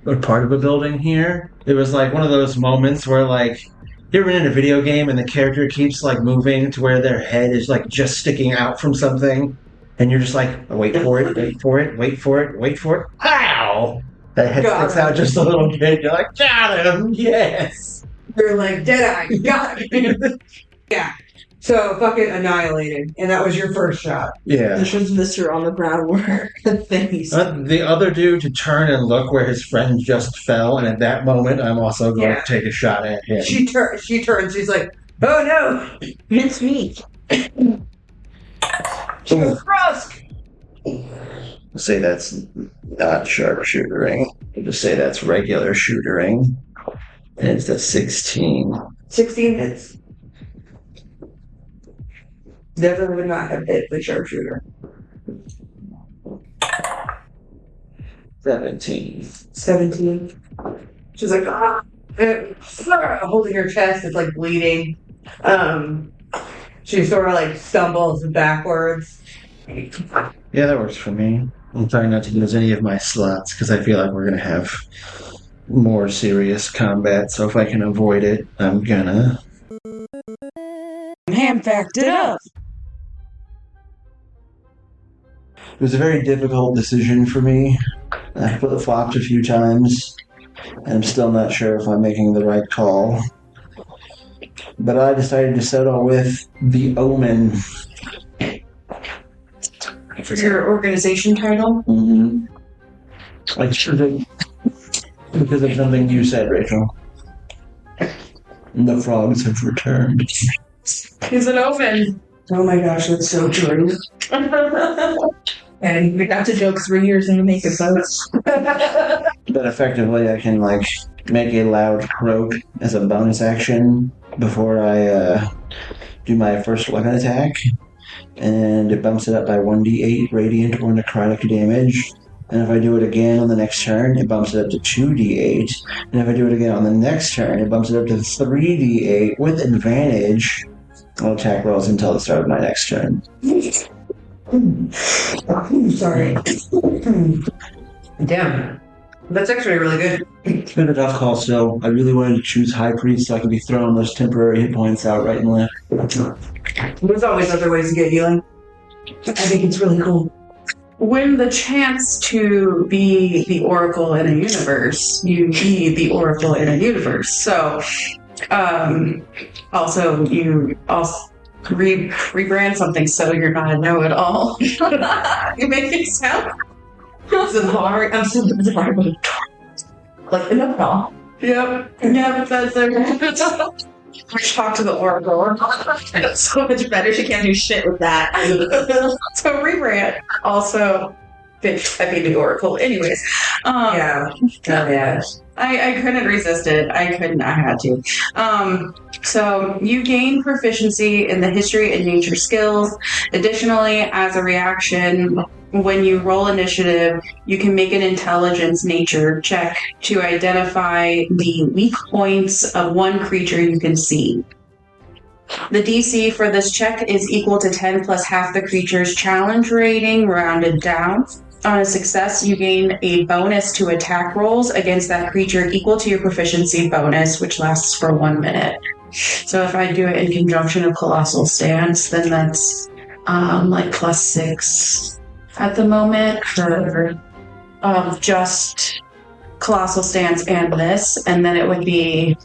or part of a building here, it was like one of those moments where like you ever been in a video game and the character keeps like moving to where their head is like just sticking out from something and you're just like, wait for it, wait for it, wait for it, wait for it. Ow! That head sticks out just a little bit. You're like, got him! Yes! You're like, Deadeye, got it! Yeah. So fucking annihilated. And that was your first shot. Yeah. This was Mr. on the ground work. The other dude to turn and look where his friend just fell, and at that moment, I'm also going to take a shot at him. She turns. She's like, oh no! Mince meat. Rusk! I'll say that's not sharpshootering. I'll just say that's regular shootering. And it's a 16. 16 hits. Definitely would not have hit the sharpshooter. 17. 17. She's like, holding her chest, it's like bleeding. She sort of like stumbles backwards. Yeah, that works for me. I'm trying not to lose any of my slots because I feel like we're going to have more serious combat, so if I can avoid it, I'm gonna. Ham backed it up. It was a very difficult decision for me. I flip-flopped a few times, and I'm still not sure if I'm making the right call. But I decided to settle with the Omen. For your organization title? Mm-hmm. I should have, because of something you said, Rachel. The frogs have returned. He's an oven. Oh my gosh, that's so true. And we got to joke 3 years in the making, folks. But effectively, I can, like, make a loud croak as a bonus action before I do my first weapon attack. And it bumps it up by 1d8 radiant or necrotic damage. And if I do it again on the next turn, it bumps it up to 2d8. And if I do it again on the next turn, it bumps it up to 3d8 with advantage. I'll attack rolls until the start of my next turn. Sorry. Damn. That's actually really good. It's been a tough call still. I really wanted to choose High Priest so I could be throwing those temporary hit points out right and left. There's always other ways to get healing. I think it's really cool. When the chance to be the Oracle in a universe, you be the Oracle in a universe. So, also, you also rebrand something so you're not a know-it-all. You make it sound... Zavari, I'm so Zavari, like the know-it-all. Yep, that's it. Talk to the Oracle. That's so much better. She can't do shit with that. So rebrand. Also, bitch, I mean the Oracle. Anyways. Yeah. Oh, yeah. I couldn't resist it. I had to. So you gain proficiency in the history and nature skills. Additionally, as a reaction, when you roll initiative, you can make an intelligence nature check to identify the weak points of one creature you can see. The DC for this check is equal to 10 plus half the creature's challenge rating, rounded down. On a success, you gain a bonus to attack rolls against that creature equal to your proficiency bonus, which lasts for 1 minute. So if I do it in conjunction of Colossal Stance, then that's like +6 at the moment for just Colossal Stance and this, and then it would be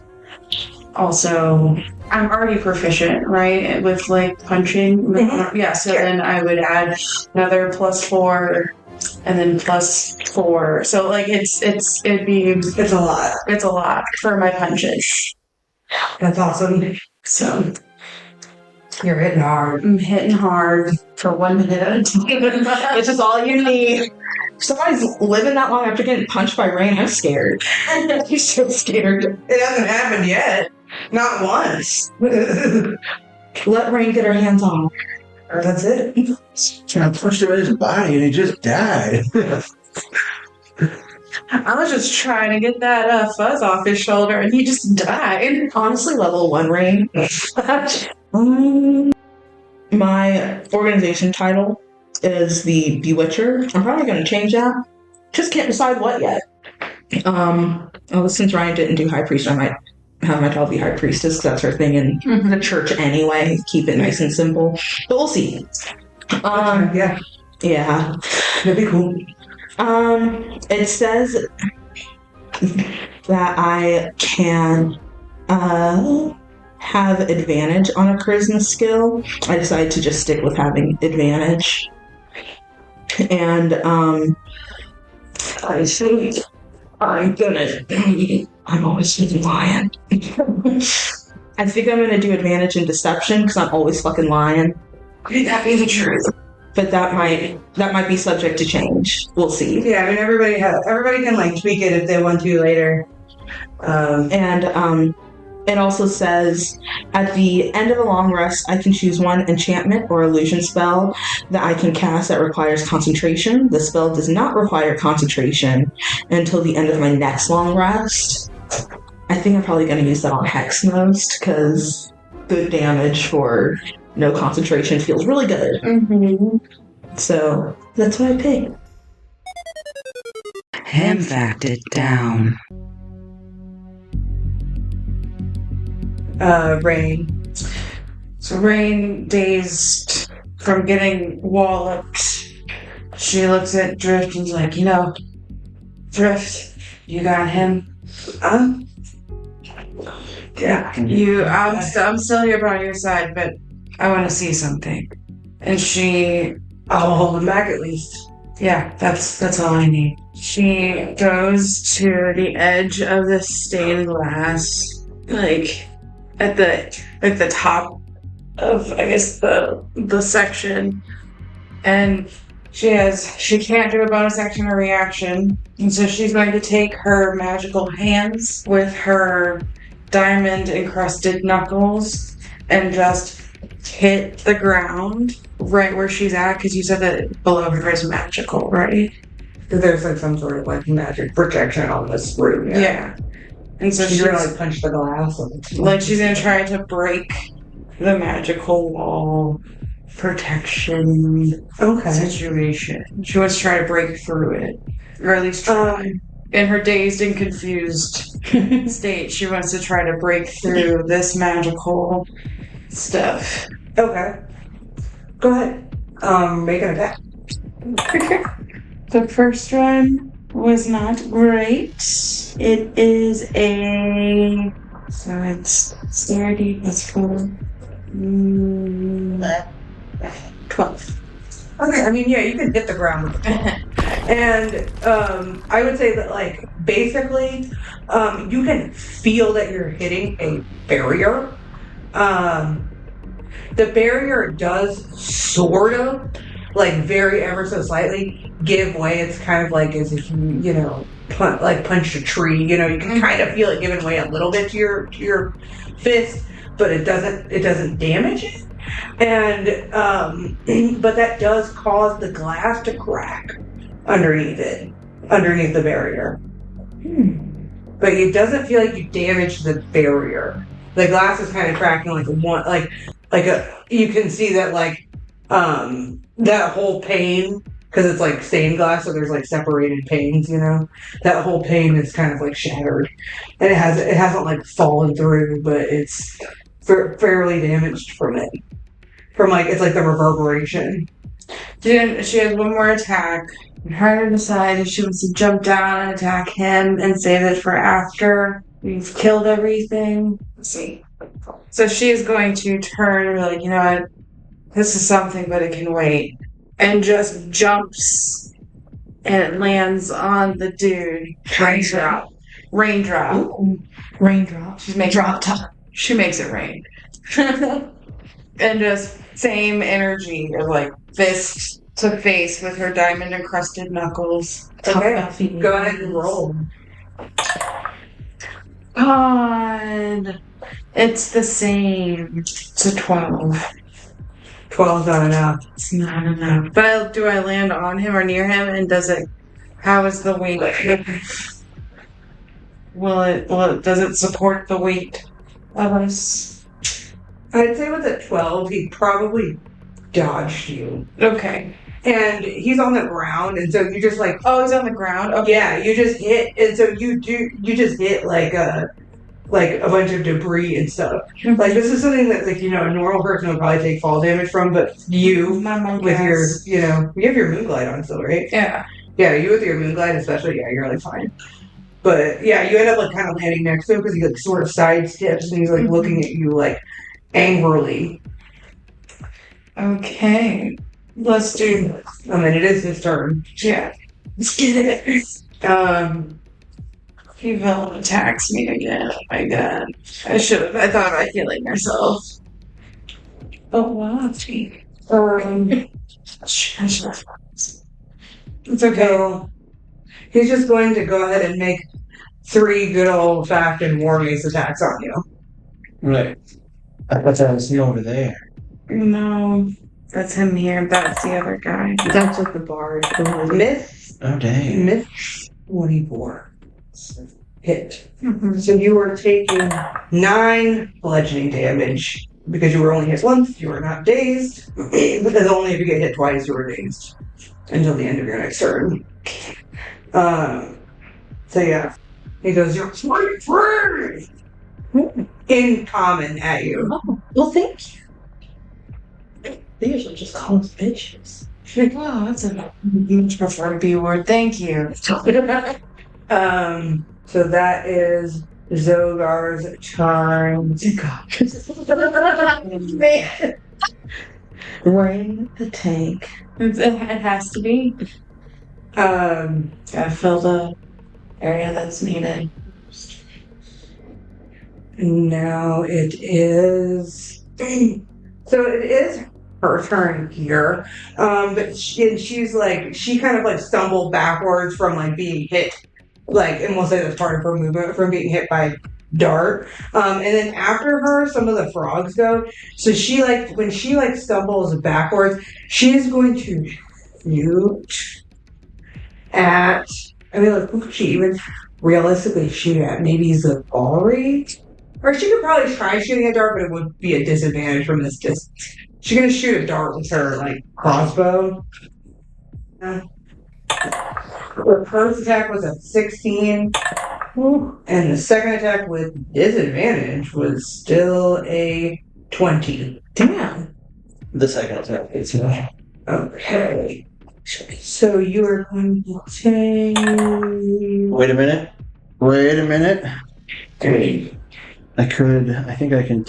also... I'm already proficient, right, with like punching. Mm-hmm. Yeah, so sure. Then I would add another +4, and then +4. So like it's a lot. It's a lot for my punches. That's awesome. So you're hitting hard. I'm hitting hard for 1 minute. Which is all you need. If somebody's living that long after getting punched by Rain, I'm scared. You're so scared. It hasn't happened yet. Not once. Let Rain get her hands on her. That's it. I pushed him in his body and he just died. I was just trying to get that fuzz off his shoulder and he just died. Honestly, level 1 Rain. My organization title is the Bewitcher. I'm probably going to change that. Just can't decide what yet. Since Ryan didn't do High Priest, I might have my child be High Priestess because that's her thing in the church anyway. Keep it nice and simple. But we'll see. Yeah. That'd be cool. It says that I can have advantage on a charisma skill. I decided to just stick with having advantage. And I think I'm always lying. I think I'm gonna do advantage in deception because I'm always fucking lying. Could that be the truth? But that might be subject to change. We'll see. Yeah, I mean everybody can like tweak it if they want to later. It also says, at the end of a long rest, I can choose one enchantment or illusion spell that I can cast that requires concentration. The spell does not require concentration until the end of my next long rest. I think I'm probably going to use that on Hex most, because good damage for no concentration feels really good. Mm-hmm. So, that's what I picked. Hand fact it down. Rain. So Rain, dazed from getting walloped, she looks at Drift and's like, Drift, you got him? Yeah. I'm still here by your side, but I want to see something. And I'll hold him back at least. Yeah, that's all I need. She goes to the edge of the stained glass, like at the top of, I guess, the section, and she can't do a bonus action or reaction, and so she's going to take her magical hands with her diamond encrusted knuckles and just hit the ground right where she's at, because you said that below her is magical, right? There's like some sort of like magic protection on this room. Yeah. And so she's gonna like punch the glass. Like she's gonna try to break the magical wall protection situation. She wants to try to break through it, or at least try. In her dazed and confused state, she wants to try to break through this magical stuff. Okay. Go ahead. Make an attack. The first one was not great. It is a... So it's 30 plus 4. 12. Okay, I mean, yeah, you can hit the ground with the 12. And I would say that, like, basically, you can feel that you're hitting a barrier. The barrier does sort of, like, very ever so slightly give way. It's kind of like as if you punched a tree. You can kind of feel it giving way a little bit to your fist, but it doesn't damage it. And but that does cause the glass to crack underneath the barrier. But it doesn't feel like you damaged the barrier. The glass is kind of cracking you can see that that whole pane, because it's like stained glass, so there's like separated panes, that whole pane is kind of like shattered, and it hasn't like fallen through, but it's fairly damaged from it. It's like the reverberation. She has one more attack. And her to decide if she wants to jump down and attack him and save it for after we've killed everything. Let's see. So she is going to turn and be like, you know what? This is something, but it can wait. And just jumps and it lands on the dude. Raindrop. Raindrop. Drop top. She makes it rain. And just same energy of like fist to face with her diamond encrusted knuckles. Okay, go ahead and roll. God, it's the same. It's a 12. 12's not enough. It's not enough. But do I land on him or near him? And how is the weight? Does it support the weight of us? I'd say with a 12, he probably dodged you. Okay. And he's on the ground, and so you just like... Oh, he's on the ground? Okay. Yeah, you just hit, and so you just hit like a bunch of debris and stuff. Like, this is something that, a normal person would probably take fall damage from, but you, with your, you have your Moonglide on still, right? Yeah. Yeah, you with your Moonglide especially, yeah, you're like fine. But, yeah, you end up kind of landing next to him because he sort of sidesteps, and he's looking at you angrily. Okay. Let's do this. I mean, it is his turn. Yeah. Let's get it. He villain attacks me again. Oh my god. I thought about healing myself. Oh wow. Gee. It's okay. So, he's just going to go ahead and make 3 good old-fashioned war mace attacks on you. Right. I thought that was over there. No. That's him here. That's the other guy. That's what the bard. Miss. Oh, dang. Miss 24. Hit. Mm-hmm. So you are taking 9 bludgeoning damage because you were only hit once. You are not dazed. Because only if you get hit twice, you were dazed until the end of your next turn. So yeah, he goes, "You're free!" in common at you. Oh, well, thank you. They usually just call us bitches. Oh, that's a much preferred B word. Thank you. So that is Zogar's turn. Man. Ring the tank. It has to be. Gotta fill the area that's needed. Now it is. So it is her turn here. But she's like, she kind of like stumbled backwards from like being hit. Like, and we'll say that's part of her movement from being hit by Dart. And then after her, some of the frogs go. So she like, when she like stumbles backwards, she is going to shoot at, I mean, like, who could she even realistically shoot at? Maybe Zavari? Or she could probably try shooting at Dart, but it would be a disadvantage from this distance. She's gonna shoot a Dart with her, like, crossbow. Her first attack was a 16. And the second attack with disadvantage was still a 20. Damn. The second attack is Okay. So you are going to take. Wait a minute. I think I can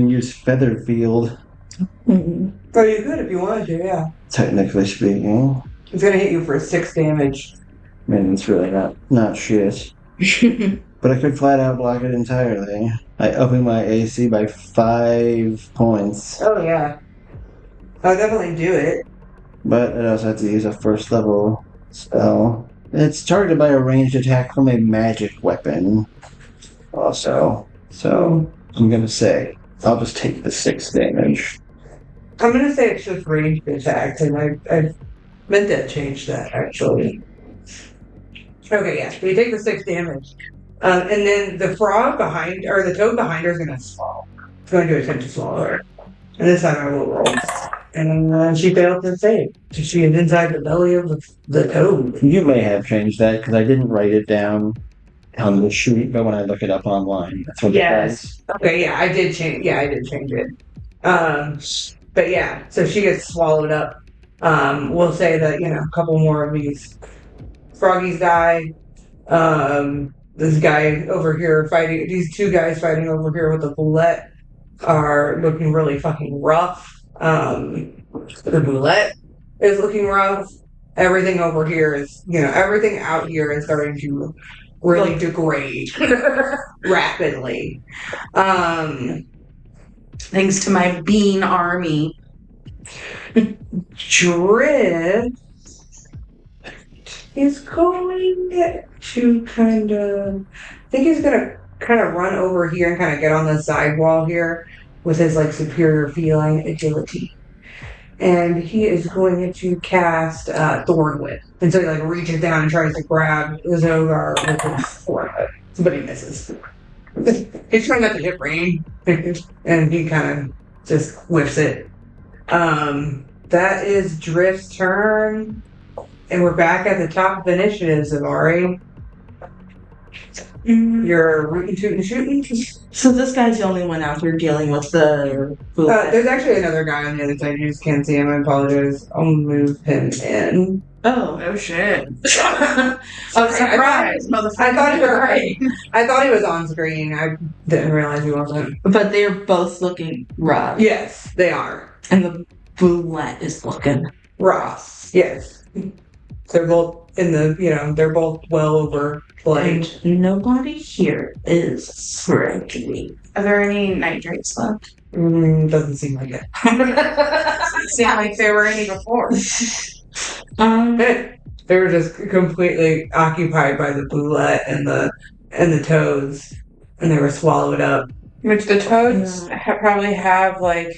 use Featherfield. Mm-hmm. Oh, you could if you wanted to, yeah. Technically speaking. It's gonna hit you for 6 damage. I mean, it's really not shit. But I could flat out block it entirely. I open my AC by 5 points. Oh, yeah. I'll definitely do it. But I also have to use a first level spell. It's targeted by a ranged attack from a magic weapon. Also. So, I'm gonna say, I'll just take the 6 damage. I'm gonna say it's just ranged attack, and I meant to change that, actually. Okay, yeah, so you take the 6 damage. And then the frog behind, or the toad behind her is gonna swallow. It's going to attempt to swallow her. And this time I will roll. And she failed to save. So she is inside the belly of the toad. You may have changed that, because I didn't write it down on the sheet, but when I look it up online, that's what it says. Okay, yeah, I did change it. But yeah, so she gets swallowed up. We'll say that, a couple more of these froggies die. This guy over here fighting, these 2 guys fighting over here with the bullet are looking really fucking rough. The bullet is looking rough. Everything over here is, everything out here is starting to really degrade rapidly. Thanks to my bean army. Drift is going to kind of, I think he's going to kind of run over here and kind of get on the sidewall here with his like superior feline agility. And he is going to cast Thorn Whip. And so he like reaches down and tries to grab Zogar with his Thorn Whip. But he misses. He's trying not to hit Rain. And he kind of just whiffs it. That is Drift's turn. And we're back at the top of initiative, Zavari. You're rootin' tootin' shooting. So this guy's the only one out here dealing with the there's actually another guy on the other side. You just can't see him. I apologize. I'll move him in. Oh shit. I'm surprised, motherfucker. I thought he was on screen. I didn't realize he wasn't. But they're both looking rough. Yes, they are. And the bullet is looking rough. Yes. They're both in the, they're both well over played. And nobody here is friendly. Are there any nitrates left? Doesn't seem like it. It seemed like there were any before. They were just completely occupied by the bullet and the toads, and they were swallowed up. Which the toads probably have like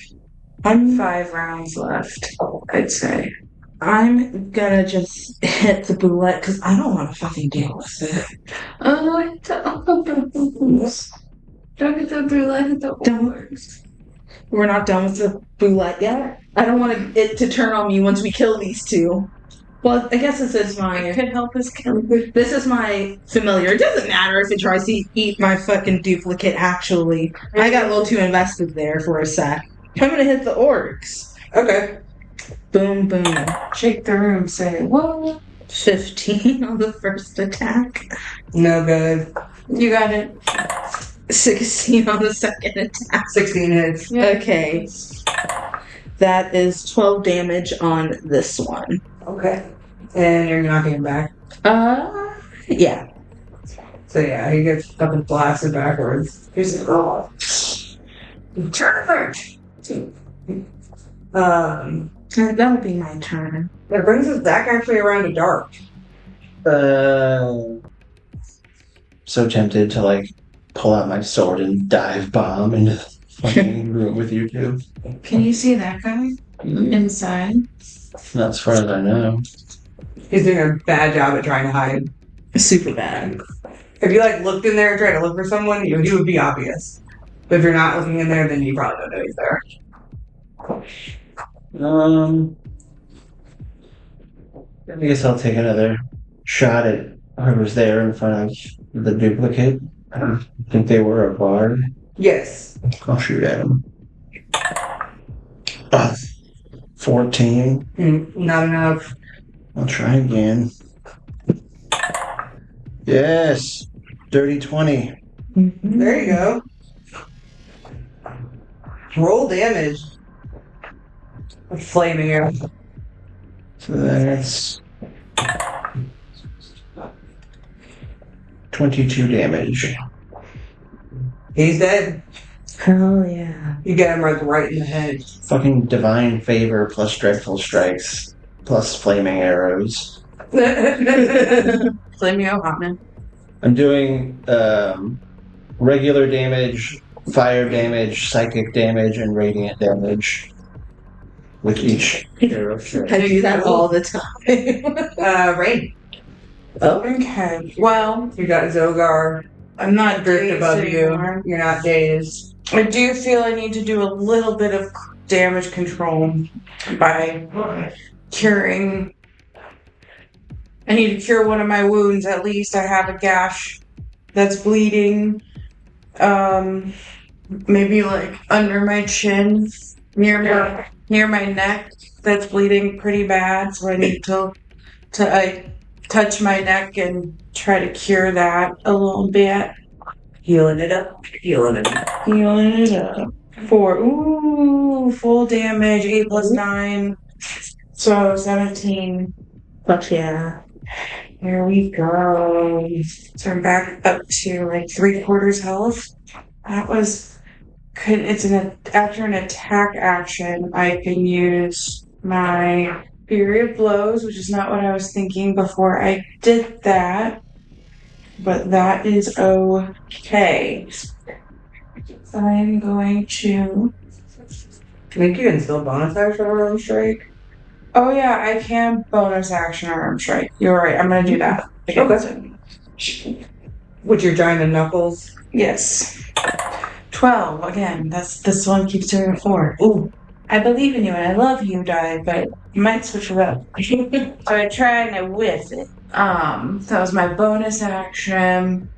5 rounds left, I'd say. I'm gonna just hit the bullet because I don't want to fucking deal with it. Oh, I don't get the bullet, hit the oars. We're not done with the bullet yet. I don't want it to turn on me once we kill these 2. Well, I guess this is I could help us kill them. This is my familiar. It doesn't matter if it tries to eat my fucking duplicate, actually. I got a little too invested there for a sec. I'm gonna hit the orcs. Okay. Boom, boom. Shake the room, say, what? 15 on the first attack. No good. You got it. 16 on the second attack. 16 hits. Yeah. Okay. That is 12 damage on this one. Okay. And you're knocking him back. Yeah. So yeah, he gets fucking blasted backwards. He's like, oh, turn. That would be my turn. That brings us back actually around to Dart. So tempted to like pull out my sword and dive bomb into the fucking room with you two. Can you see that guy inside? Not as far as I know. He's doing a bad job at trying to hide. Super bad. If you like looked in there and tried to look for someone, he would be obvious. But if you're not looking in there, then you probably don't know he's there. I guess I'll take another shot at whoever's there in front of the duplicate. I don't think they were a bard. Yes. I'll shoot at him. 14. Not enough. I'll try again. Yes. Dirty 20. There you go. Roll damage. With flaming arrow. So that's 22 damage. He's dead. Hell yeah. You get him right in the head. Fucking divine favor plus dreadful strikes plus flaming arrows. Flamio Hotman. I'm doing regular damage, fire damage, psychic damage, and radiant damage with each arrow. I do that all the time. Rain. Oh. Okay. Well, You got Zogar I'm not drift dazed above anymore. you. You're not dazed. I do feel I need to do a little bit of damage control by curing. I need to cure one of my wounds at least. I have a gash that's bleeding. Maybe like under my chin, near my neck, that's bleeding pretty bad. So I need to touch my neck and try to cure that a little bit. Healing it up. Healing it up. 4. Ooh, full damage. 8 plus 9. So 17. Fuck yeah. Here we go. So I'm back up to like 3/4 health. That was good. After an attack action, I can use my Fury of Blows, which is not what I was thinking before I did that. But that is okay. I'm going to... I think you can still bonus action Arm Strike. Oh yeah, I can bonus action Arm Strike. You're right, I'm going to do that. Okay. With your giant knuckles. Yes. 12, again. This one keeps doing a 4. Ooh. I believe in you and I love you, Die, but you might switch it up. So I try and I whiff it. That was my bonus action.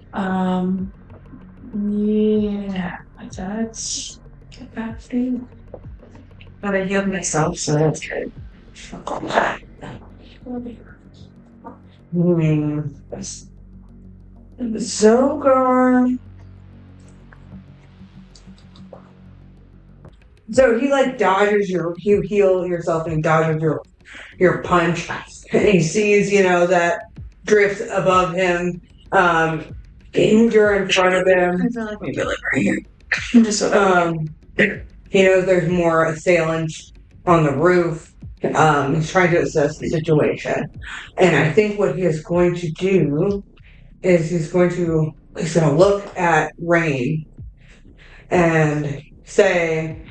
Yeah, that's get back to you. But I healed myself, so that's good. Zogar. So he like dodges you heal yourself and he dodges your punch. And he sees, that drift above him. You're in front of him. I feel like maybe like right here. I'm just He knows there's more assailants on the roof. He's trying to assess the situation. And I think what he is going to do is he's going to look at Rain and say,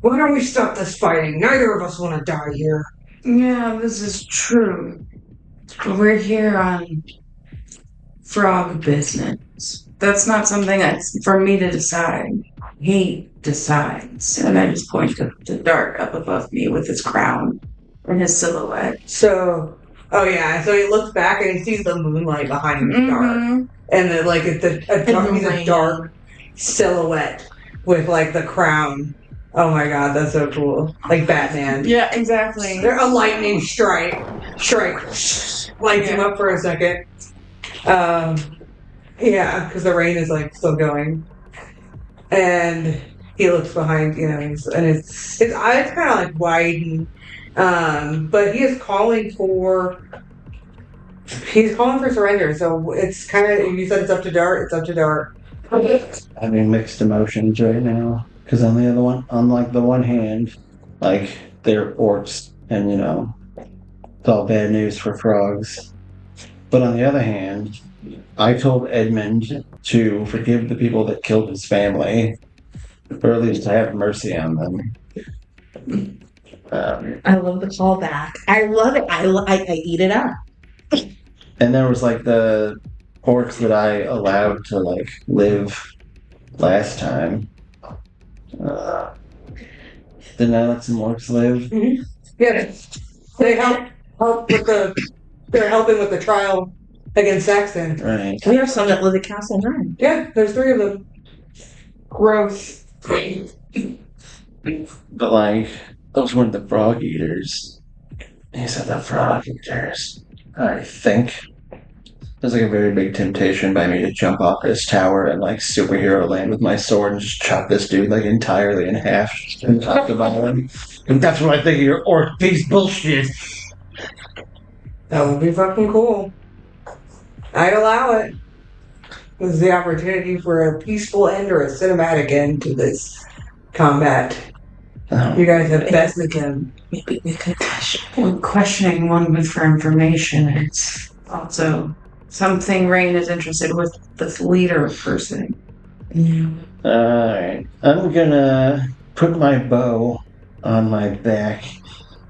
why don't we stop this fighting? Neither of us want to die here. Yeah, this is true. But we're here on frog business. That's not something that's for me to decide. He decides. And I just point to the dart up above me with his crown and his silhouette. So he looks back and he sees the moonlight behind the dart. And then, like, it's a dark silhouette with, like, the crown. Oh my god, that's so cool. Like Batman. Yeah, exactly. They're a lightning strike lights him up for a second. Yeah, because the rain is like still going. And he looks behind, and his eyes kind of like widen. But he is calling for He's calling for surrender, so it's kind of, you said it's up to Dart, it's up to Dart. Having mixed emotions right now. Because on the one hand, like, they're orcs, and, you know, it's all bad news for frogs. But on the other hand, I told Edmund to forgive the people that killed his family, or at least to have mercy on them. I love the callback. I love it. I eat it up. And there was, like, the orcs that I allowed to, like, live last time. Didn't I let some orcs live? Mm-hmm. Yeah, they help with they're helping with the trial against Saxon. Right. We have some that live at Castle Run. Yeah, there's 3 of them. Gross. But, like, those weren't the frog eaters. He said the frog eaters. I think. There's, like, a very big temptation by me to jump off this tower and, like, superhero land with my sword and just chop this dude, like, entirely in half and top to bottom. And that's what I think of your orc piece bullshit. That would be fucking cool. I'd allow it. This is the opportunity for a peaceful end or a cinematic end to this combat. Oh. You guys have bested him. Maybe we could We're questioning one with for information. It's also something Rain is interested with this leader person. Yeah. Alright. I'm gonna put my bow on my back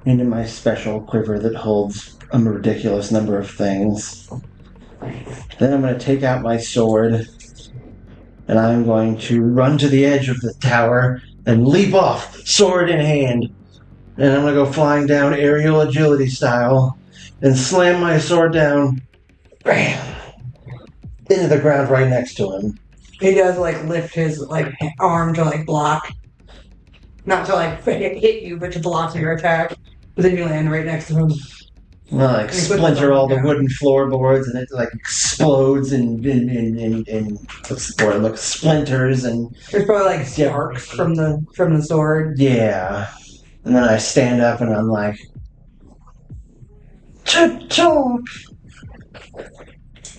into my special quiver that holds a ridiculous number of things. Then I'm gonna take out my sword and I'm going to run to the edge of the tower and leap off, sword in hand. And I'm gonna go flying down aerial agility style and slam my sword down, bam, into the ground right next to him. He does like lift his like arm to like block, not to like hit you, but to block your attack. But then you land right next to him. Well, like splinter all the wooden floorboards, and it like explodes and what's the word? Look, splinters and There's probably like sparks from the sword. yeah. And then I stand up and I'm like, chop.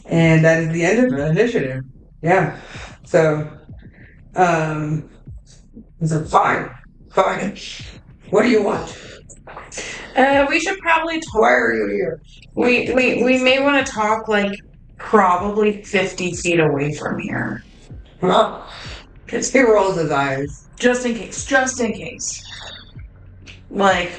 And that is the end of the initiative. Yeah. So, so fine. What do you want? We should probably talk. Why are you here? We may want to talk like probably 50 feet away from here. Huh? He rolls his eyes. Just in case. Like,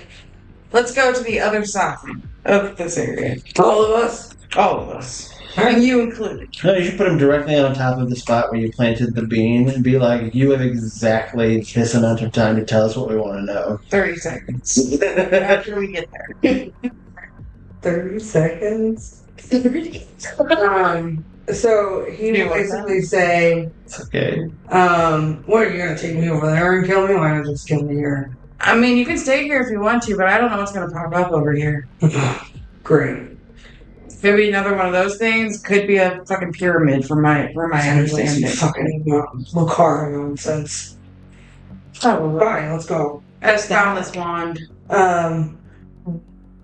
let's go to the other side of this area. All of us? All of us. And you included. No, you should put him directly on top of the spot where you planted the bean and be like, you have exactly this amount of time to tell us what we want to know. 30 seconds. After we get there. 30 seconds? So he will basically say, It's okay. what are you going to take me over there and kill me? Why not just kill me here? I mean, you can stay here if you want to, but I don't know what's going to pop up over here. Great. Maybe another one of those things. Could be a fucking pyramid from my understanding. Fucking Lucara nonsense. Oh, Fine, let's go. I just found this wand.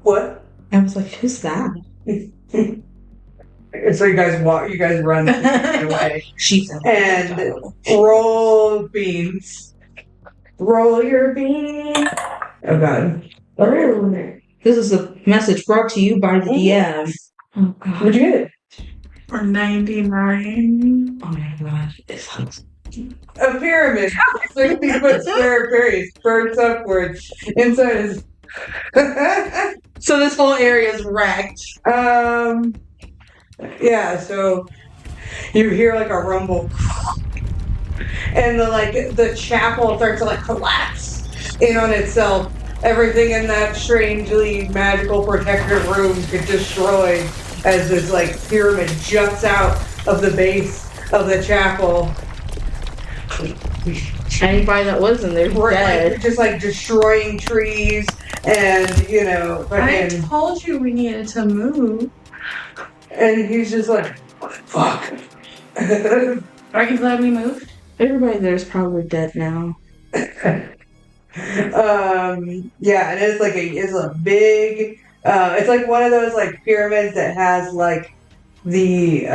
What? I was like, who's that? So you guys run away. She said. And roll beans. Roll your beans. Oh god. This is a message brought to you by the DM. Oh god. What'd you get? For 99. Oh my god. It's A pyramid. 60-foot square base burns upwards. Inside is So this whole area is wrecked. yeah, so you hear like a rumble. And the chapel starts to like collapse in on itself. Everything in that strangely magical protected room gets destroyed as this like pyramid juts out of the base of the chapel. anybody that was in there dead. Like, just like destroying trees and I fucking, told you we needed to move. and he's just like, what the fuck? Are you glad we moved? Everybody there's probably dead now. Yeah, and it's a big It's like one of those like pyramids that has like the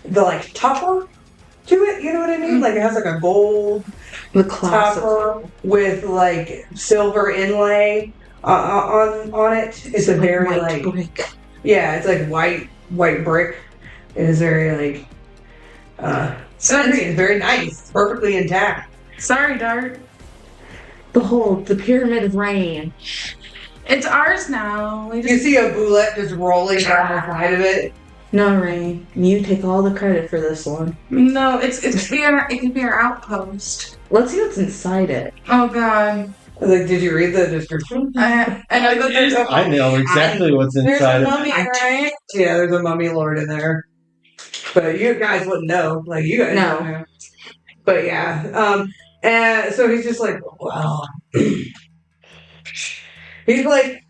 like topper to it. You know what I mean? Like it has like a gold The classic. topper with like silver inlay on it. It's a very white like brick. yeah, it's like white brick. It is very like it's very nice, perfectly intact. Sorry, Dart. Behold, the Pyramid of Rain. It's ours now. We You just see a bullet just rolling down the side of it. No, Rain. You take all the credit for this one. no. It could be our outpost. Let's see what's inside it. Oh God. I was like, did you read the description? I know that there's a I know exactly what's there's inside a of it. mummy, right? Yeah, there's a mummy lord in there. But you guys wouldn't know. Like, you guys No. don't know. But yeah. And so he's just like, wow. He's like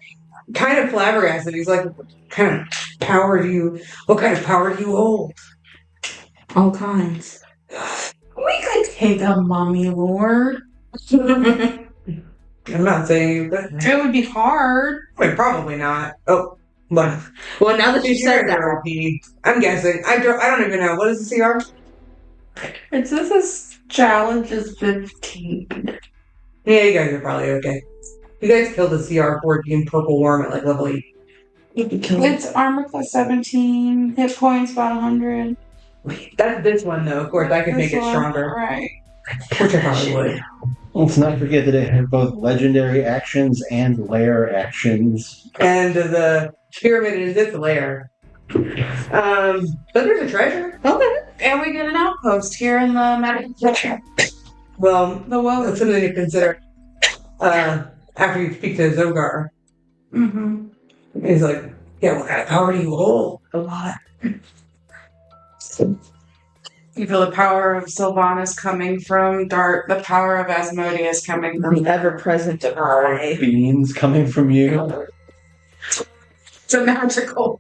kind of flabbergasted. He's like, what kind of power do you hold? All kinds. We could take a mummy lord. I'm not saying that. It would be hard. Wait, probably not. Oh, but Well, now that you said that, I'm guessing. I don't even know. What is the CR? It says this challenge is 15. Yeah, you guys are probably okay. You guys killed the CR-14 purple worm at like level 8. you can kill it. It's armor class 17, hit points about 100. That's this one though. Of course, I could make This it one, stronger. Right. Which I probably would. Let's not forget that it had both legendary actions and lair actions. And the pyramid is its lair. But there's a treasure. Okay. And we get an outpost here in the magic picture. Well, The woe. that's something to consider. After you speak to Zogar, Mm-hmm. he's like, "Yeah, what kind of power do you hold?" A lot. You feel the power of Sylvanas coming from Dart, the power of Asmodeus coming from The ever-present Divine. Beans coming from you. It's a magical.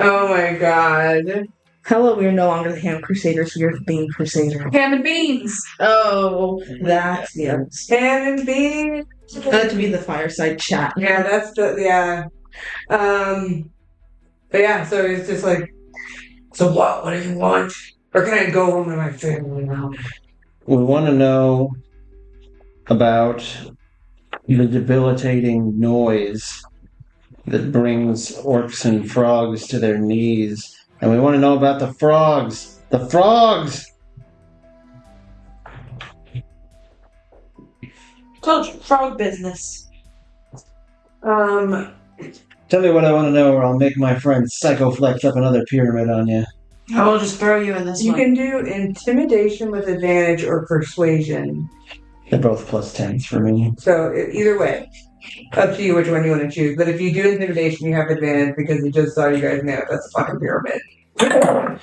Oh my god! Hello, we are no longer the Ham Crusaders, we are the Bean Crusaders. Ham and beans. Oh, that's the other. Ham and beans. That to be the fireside chat. Yeah, that's the yeah. But yeah, so it's just like, so what? What do you want? Or can I go home to my family now? We want to know about the debilitating noise that brings orcs and frogs to their knees. And we want to know about the frogs. The frogs! Told you, frog business. Tell me what I want to know, or I'll make my friend Psychoflex up another pyramid on you. I will just throw you in this You one. can do intimidation with advantage or persuasion. They're both plus 10s for me. So either way, up to you which one you want to choose. But if you do intimidation, you have advantage because you just saw you guys know that's a fucking pyramid.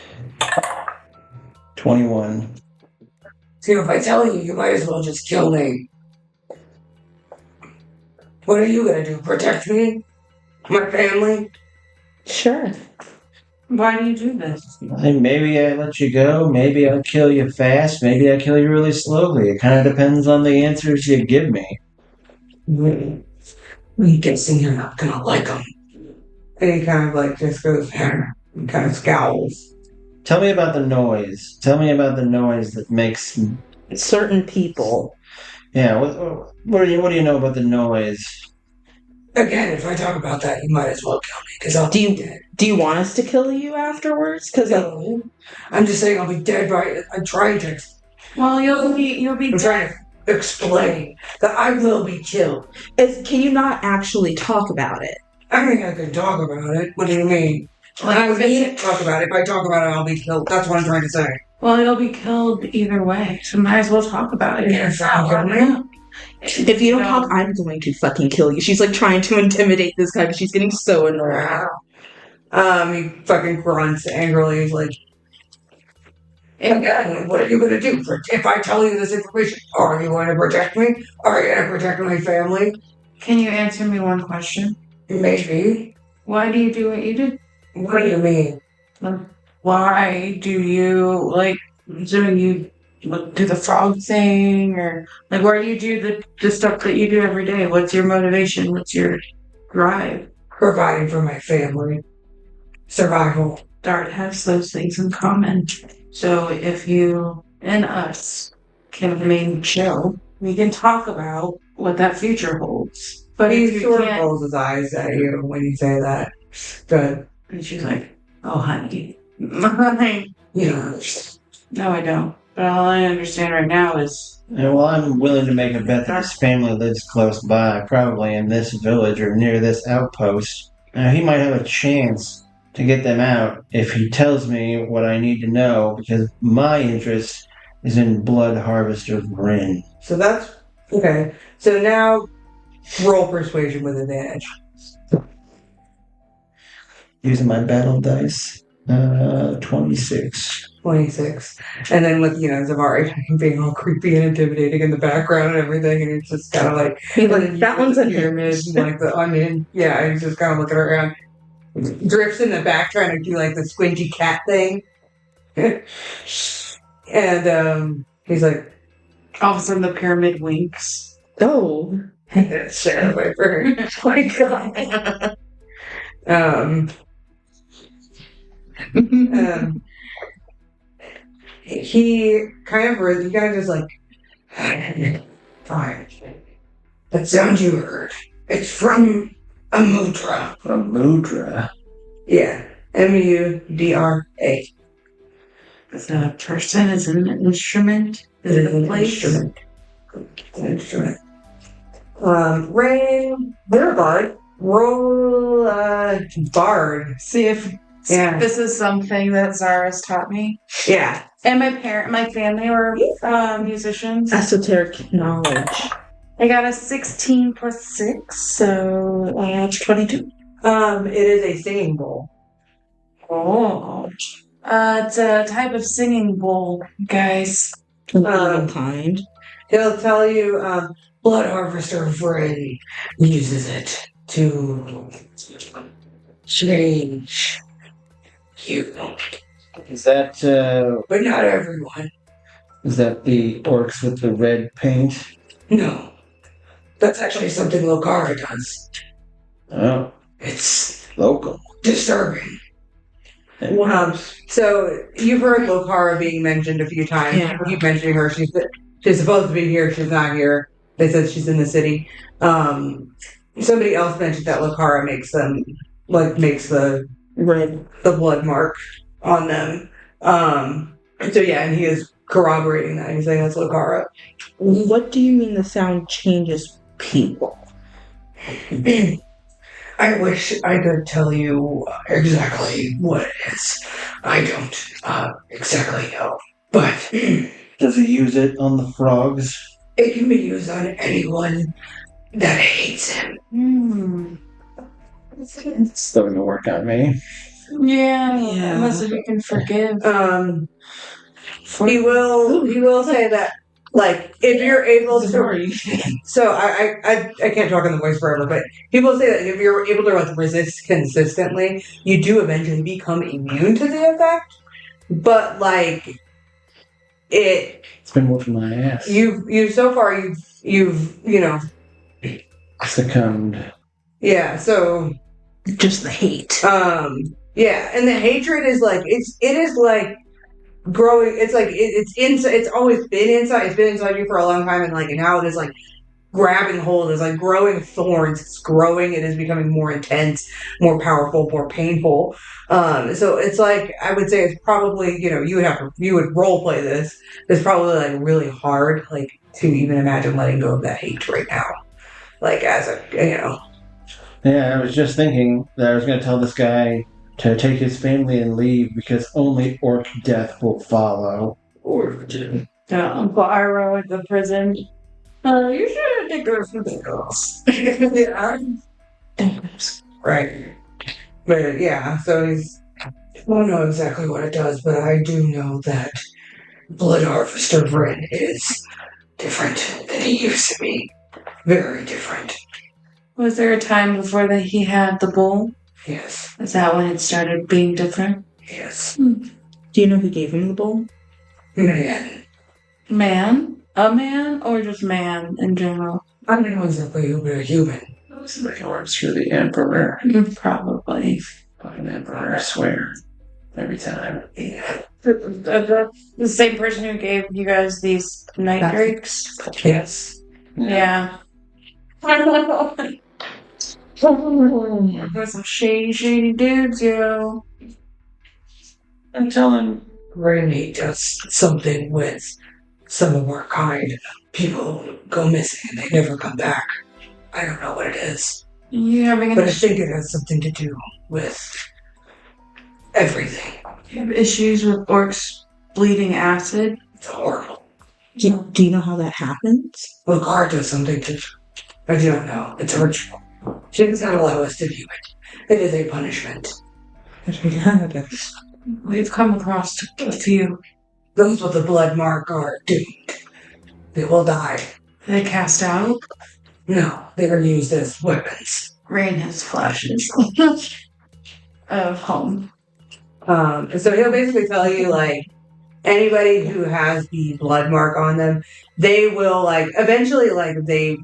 21. So if I tell you, you might as well just kill me. What are you gonna do? Protect me? My family? Sure. Why do you do this? Maybe I let you go, maybe I kill you fast, maybe I kill you really slowly. It kind of depends on the answers you give me. I'm guessing you're not gonna like them. And he kind of like just goes and kind of scowls. Tell me about the noise. Tell me about the noise that makes... Certain people. Yeah, what do you know about the noise? Again, if I talk about that, you might as well kill me because I'll be dead. Do you want us to kill you afterwards? Because No, I'm just saying I'll be dead. Right? I'm trying to. Well, you'll be I'm trying to explain that I will be killed. can you not actually talk about it? I mean, I can talk about it. What do you mean? I can't talk about it. If I talk about it, I'll be killed. That's what I'm trying to say. Well, you'll be killed either way, so might as well talk about it. Yeah, so If you don't talk, I'm going to fucking kill you. She's like trying to intimidate this guy, but she's getting so annoyed. He fucking grunts angrily. He's like, again, what are you going to do? If I tell you this information, are you going to protect me? Are you going to protect my family? Can you answer me one question? Maybe. Why do you do what you do? What do you mean? Why do you do the frog thing, or why do you do the stuff that you do every day? What's your motivation? What's your drive? providing for my family. Survival. Dart has those things in common. So if you and us can remain chill, we can talk about what that future holds. But if He you sort of can't, rolls his eyes at you when you say that. Good. and she's like, "Oh, honey, like, Yeah. no, I don't." But all I understand right now is And well, I'm willing to make a bet that his family lives close by, probably in this village or near this outpost. Now, he might have a chance to get them out if he tells me what I need to know, because my interest is in Blood Harvester Vryn. So that's okay. So now roll persuasion with advantage. Using my battle dice. 26. 26. And then with, Zavari being all creepy and intimidating in the background and everything, and it's just kind of like, He's and like, then that you one's with a the pyramid, like the onion. Yeah, he's just kind of looking around. Drifts in the back trying to do like the squinty cat thing. And he's like, all of a sudden the pyramid winks. Oh. Sarah Viper. Oh my god. He kind of just like, fine. That sound you heard, it's from a mudra. A mudra? Yeah, M-U-D-R-A. Is that a person? Is it an instrument? Is it a place? Instrument. It's an instrument. Rain, you're a bard. Roll bard. See if this is something that Zara's taught me. Yeah. And my family were musicians. Esoteric knowledge. I got a 16 plus 6, so 22. It is a singing bowl. Oh. It's a type of singing bowl, guys. Kind. He'll tell you, Blood Harvester Vryn uses it to change you. Is that, But not everyone. is that the orcs with the red paint? No. That's actually something Lokara does. Oh, It's local. disturbing. So you've heard Lokara being mentioned a few times. Yeah. I keep mentioning her. She's supposed to be here. She's not here. They said she's in the city. Somebody else mentioned that Lokara makes the Red. the blood mark on them. So yeah, and he is corroborating that. He's saying that's Lokara. What do you mean the sound changes people? I wish I could tell you exactly what it is. I don't exactly know. But Does he use it on the frogs? it can be used on anyone that hates him. It's starting to work on me. Yeah. Yeah. Unless you can forgive. He will say that, like, if you're able to. So I can't talk in the voice forever, but he will say that if you're able to like resist consistently, you do eventually become immune to the effect. But like, It's been whooping my ass. you've so far you've Succumbed. yeah. So Just the hate. yeah, and the hatred is like it is like growing. It's like it's inside. It's always been inside. It's been inside you for a long time, and like now it is like grabbing hold. It's like growing thorns. It's growing. It is becoming more intense, more powerful, more painful. So it's like I would say it's probably you would role play this. It's probably like really hard like to even imagine letting go of that hate right now. Like as a Yeah, I was just thinking that I was going to tell this guy to take his family and leave because only orc death will follow. Uncle Iro at the prison. You should take those girls. yeah. Right. But yeah, so I don't know exactly what it does, but I do know that Blood Harvester Vryn is different than he used to be. Very different. Was there a time before that he had the bowl? Yes. Is that when it started being different? Yes. Do you know who gave him the bowl? Man. Man? A man? Or just man in general? I don't know exactly who, but a human. Somebody works for the Emperor. Probably. Fucking Emperor, I swear. Every time. The same person who gave you guys these night drakes? Yes. Yeah. There's some shady dudes, yo. I'm telling. Randy does something with some of our kind. People go missing and they never come back. I don't know what it is. You having But I think it has something to do with everything. You have issues with orcs bleeding acid? It's horrible. Do you know how that happens? Well, God does something to... I do not know. It's a ritual. She does not allow us to view it. It is a punishment. We've come across a few. Those with the blood mark are doomed. They will die. They cast out? No, they are used as weapons. Rain has flashes of home. So he'll basically tell you, like, anybody who has the blood mark on them, they will, like, eventually, like, they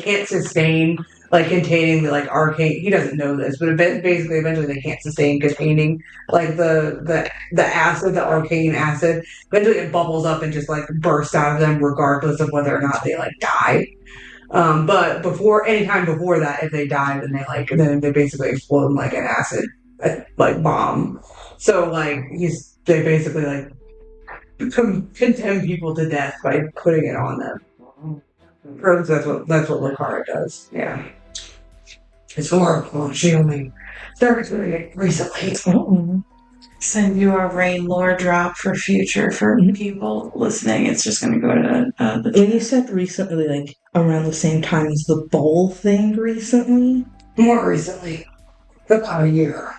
can't sustain, like, containing the, like, arcane, he doesn't know this, but basically, eventually they can't sustain containing, like, the acid, the arcane acid. Eventually it bubbles up and just, like, bursts out of them, regardless of whether or not they, like, die. But anytime before that, if they die, then they basically explode like an acid, like, bomb. So, like, they basically, like, condemn people to death by putting it on them. That's what Lucara does. Yeah. It's horrible. She only started doing it recently. Send you a rain lore drop for future for people listening. It's just going to go to the. When you said recently, like around the same time as the bowl thing recently? More recently. About a year.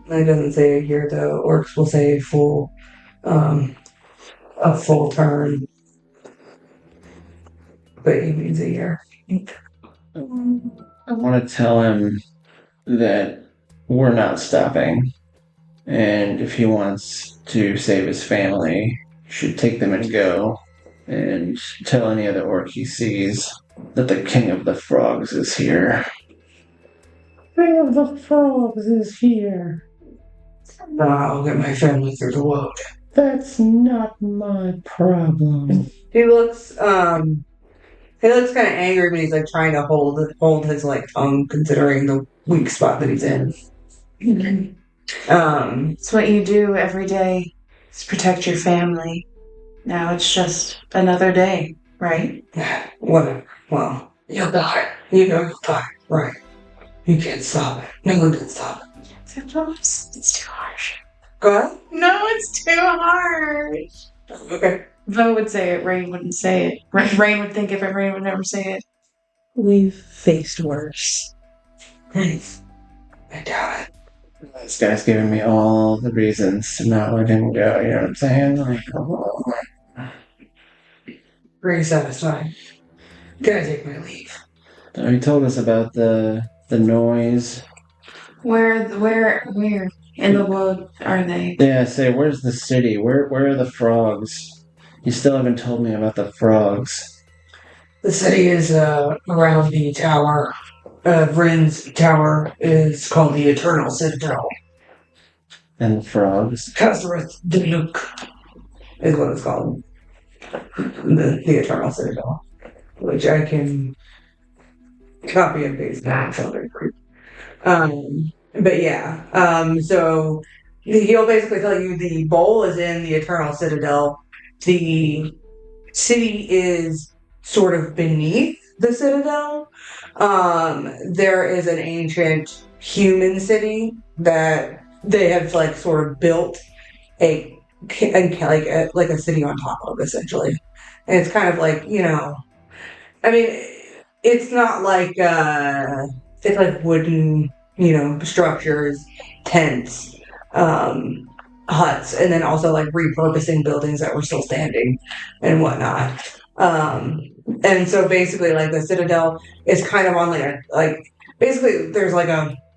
It doesn't say a year though. Orcs will say a full turn. But he means a year. I want to tell him that we're not stopping. And if he wants to save his family, he should take them and go. And tell any other orc he sees that the King of the Frogs is here. King of the Frogs is here. I'll get my family through the world. That's not my problem. He looks kind of angry, but he's like trying to hold his like tongue, considering the weak spot that he's in. It's what you do every day. Is protect your family. Now it's just another day, right? Whatever. Well, you'll die. You know you'll die, right? You can't stop it. No one can stop it. It's too harsh. Go ahead. No, it's too harsh. Okay. Vo would say it, Rain wouldn't say it. Rain would think of it, Rain would never say it. We've faced worse. Thanks. I doubt it. This guy's giving me all the reasons to not let him go, you know what I'm saying? Like, Very satisfying. Can I take my leave? he told us about the noise. Where in the world are they? Yeah, say, where's the city? Where are the frogs? You still haven't told me about the frogs. The city is around the tower. Vryn's tower is called the Eternal Citadel. And the frogs? Kazareth Danuk is what it's called. The Eternal Citadel. Which I can copy and paste that. But yeah. So he'll basically tell you the bowl is in the Eternal Citadel. The city is sort of beneath the Citadel. There is an ancient human city that they have like sort of built like a city on top of, essentially. And it's kind of like, you know, I mean, it's not like it's like wooden, you know, structures, tents, huts, and then also like repurposing buildings that were still standing and whatnot. And so basically, like, the Citadel is kind of on basically there's like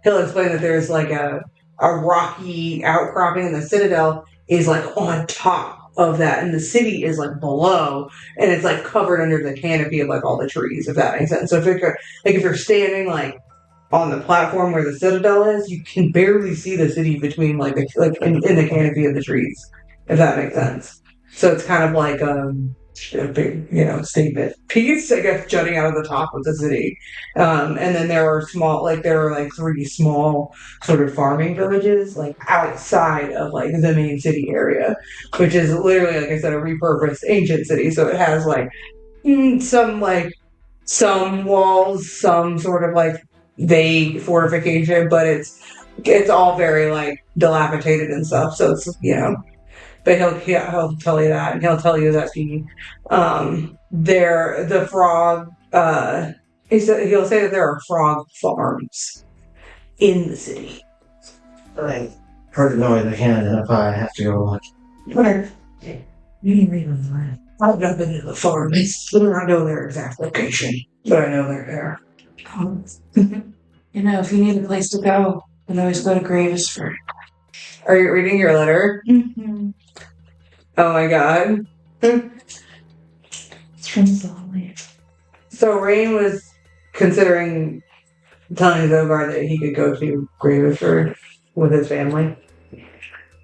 he'll explain that there's like a rocky outcropping, and the Citadel is like on top of that, and the city is like below, and it's like covered under the canopy of like all the trees, if that makes sense. So if you're standing like on the platform where the citadel is, you can barely see the city between like in the canopy of the trees, if that makes sense. So it's kind of like a big, statement piece, I guess, jutting out of the top of the city. And then there are 3 small sort of farming villages like outside of like the main city area, which is literally, like I said, a repurposed ancient city. So it has like some walls, some sort of like vague fortification, but it's all very like dilapidated and stuff. So it's but he'll tell you that, and he'll tell you that the frog. He'll say that there are frog farms in the city. I heard noise I can't identify. I have to go look. Where? I've not been to the farm. I don't know their exact location, but I know they're there. If you need a place to go, you can always go to Gravesford. Are you reading your letter? Mm-hmm. Oh my god. It's from Zoe. So Rain was considering telling Zogar that he could go to Gravesford with his family.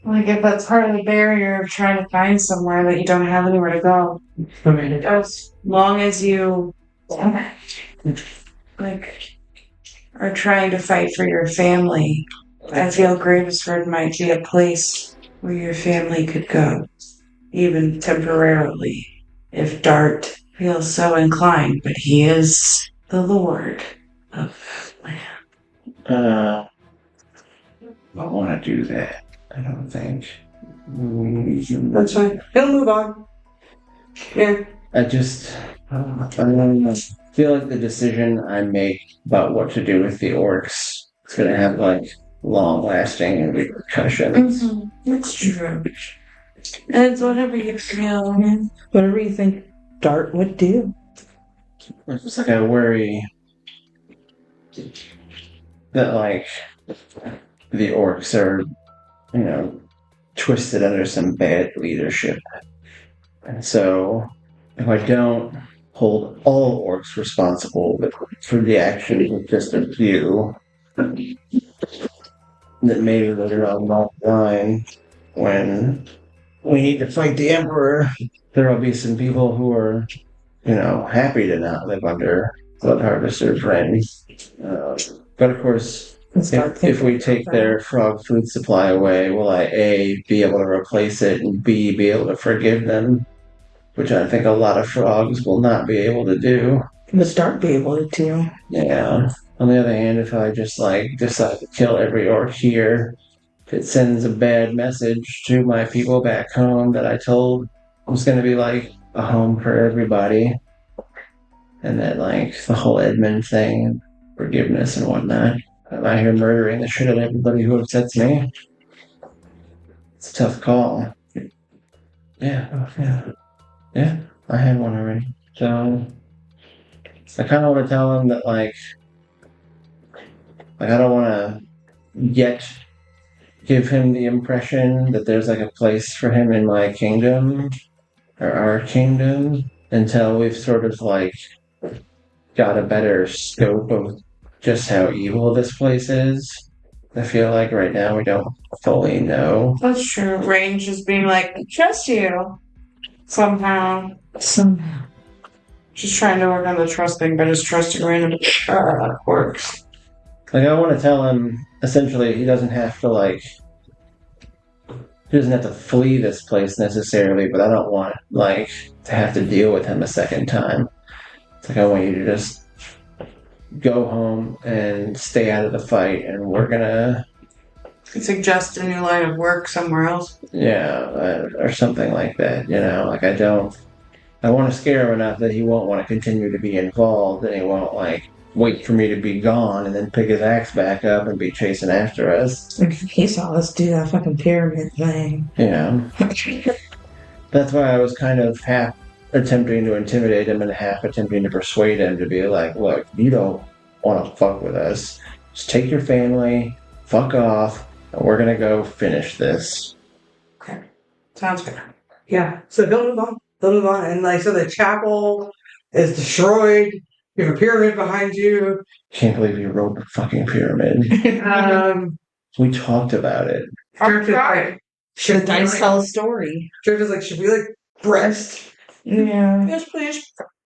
Like, if that's part of the barrier of trying to find somewhere that you don't have anywhere to go. I mean, As long as you, are trying to fight for your family, I feel Gravesford might be a place where your family could go, even temporarily, if Dart feels so inclined, but he is the Lord of land. I don't want to do that. I don't think. that's fine. He'll move on. Yeah. I feel like the decision I make about what to do with the orcs is going to have long-lasting repercussions. Mm-hmm. That's true. It's whatever you feel. Whatever you think Dart would do. It's just I worry that the orcs are, twisted under some bad leadership. And so if I don't hold all orcs responsible for the actions of just a few, that maybe later on the line, when we need to fight the Emperor, there will be some people who are, happy to not live under Blood Harvester's reign. But of course, if we take their frog food supply away, will I A, be able to replace it, and B, be able to forgive them? Which I think a lot of frogs will not be able to do. Would Dart be able to do? Yeah. On the other hand, if I just decide to kill every orc here, it sends a bad message to my people back home that I told was going to be a home for everybody. And that the whole Edmund thing, forgiveness and whatnot. I'm out here murdering the shit out of everybody who upsets me. It's a tough call. Yeah, I had one already. So I kind of want to tell him that I don't want to yet give him the impression that there's a place for him in my kingdom or our kingdom until we've sort of got a better scope of just how evil this place is. I feel like right now we don't fully know. That's true. Rain just being trust you. Somehow. Just trying to work on the trusting, but his trusting random works. I want to tell him, essentially, he doesn't have to, he doesn't have to flee this place necessarily, but I don't want, to have to deal with him a second time. It's I want you to just go home and stay out of the fight, and we're gonna suggest a new line of work somewhere else. Yeah, or something like that. I want to scare him enough that he won't want to continue to be involved, and he won't wait for me to be gone and then pick his axe back up and be chasing after us. He saw us do that fucking pyramid thing. Yeah. That's why I was kind of half attempting to intimidate him and half attempting to persuade him to be look, you don't want to fuck with us. Just take your family, fuck off, and we're gonna go finish this. Okay. Sounds good. Yeah, so he'll move on. He'll move on. And like, so the chapel is destroyed. You have a pyramid behind you. Can't believe you wrote the fucking pyramid. We talked about it. Should The dice tell a story. Drift is like, should we like rest? Yeah. Yes, please.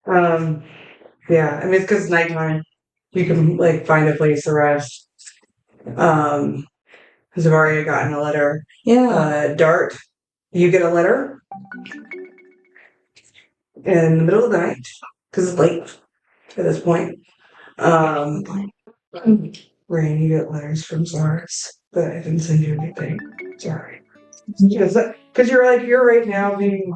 Yeah, I mean, it's because it's nighttime. You can like find a place to rest. Because I've already gotten a letter. Yeah. Dart, you get a letter in the middle of the night because it's late at this point. Rain, you get letters from Zaris, but I didn't send you anything. Sorry. Because you're right now being.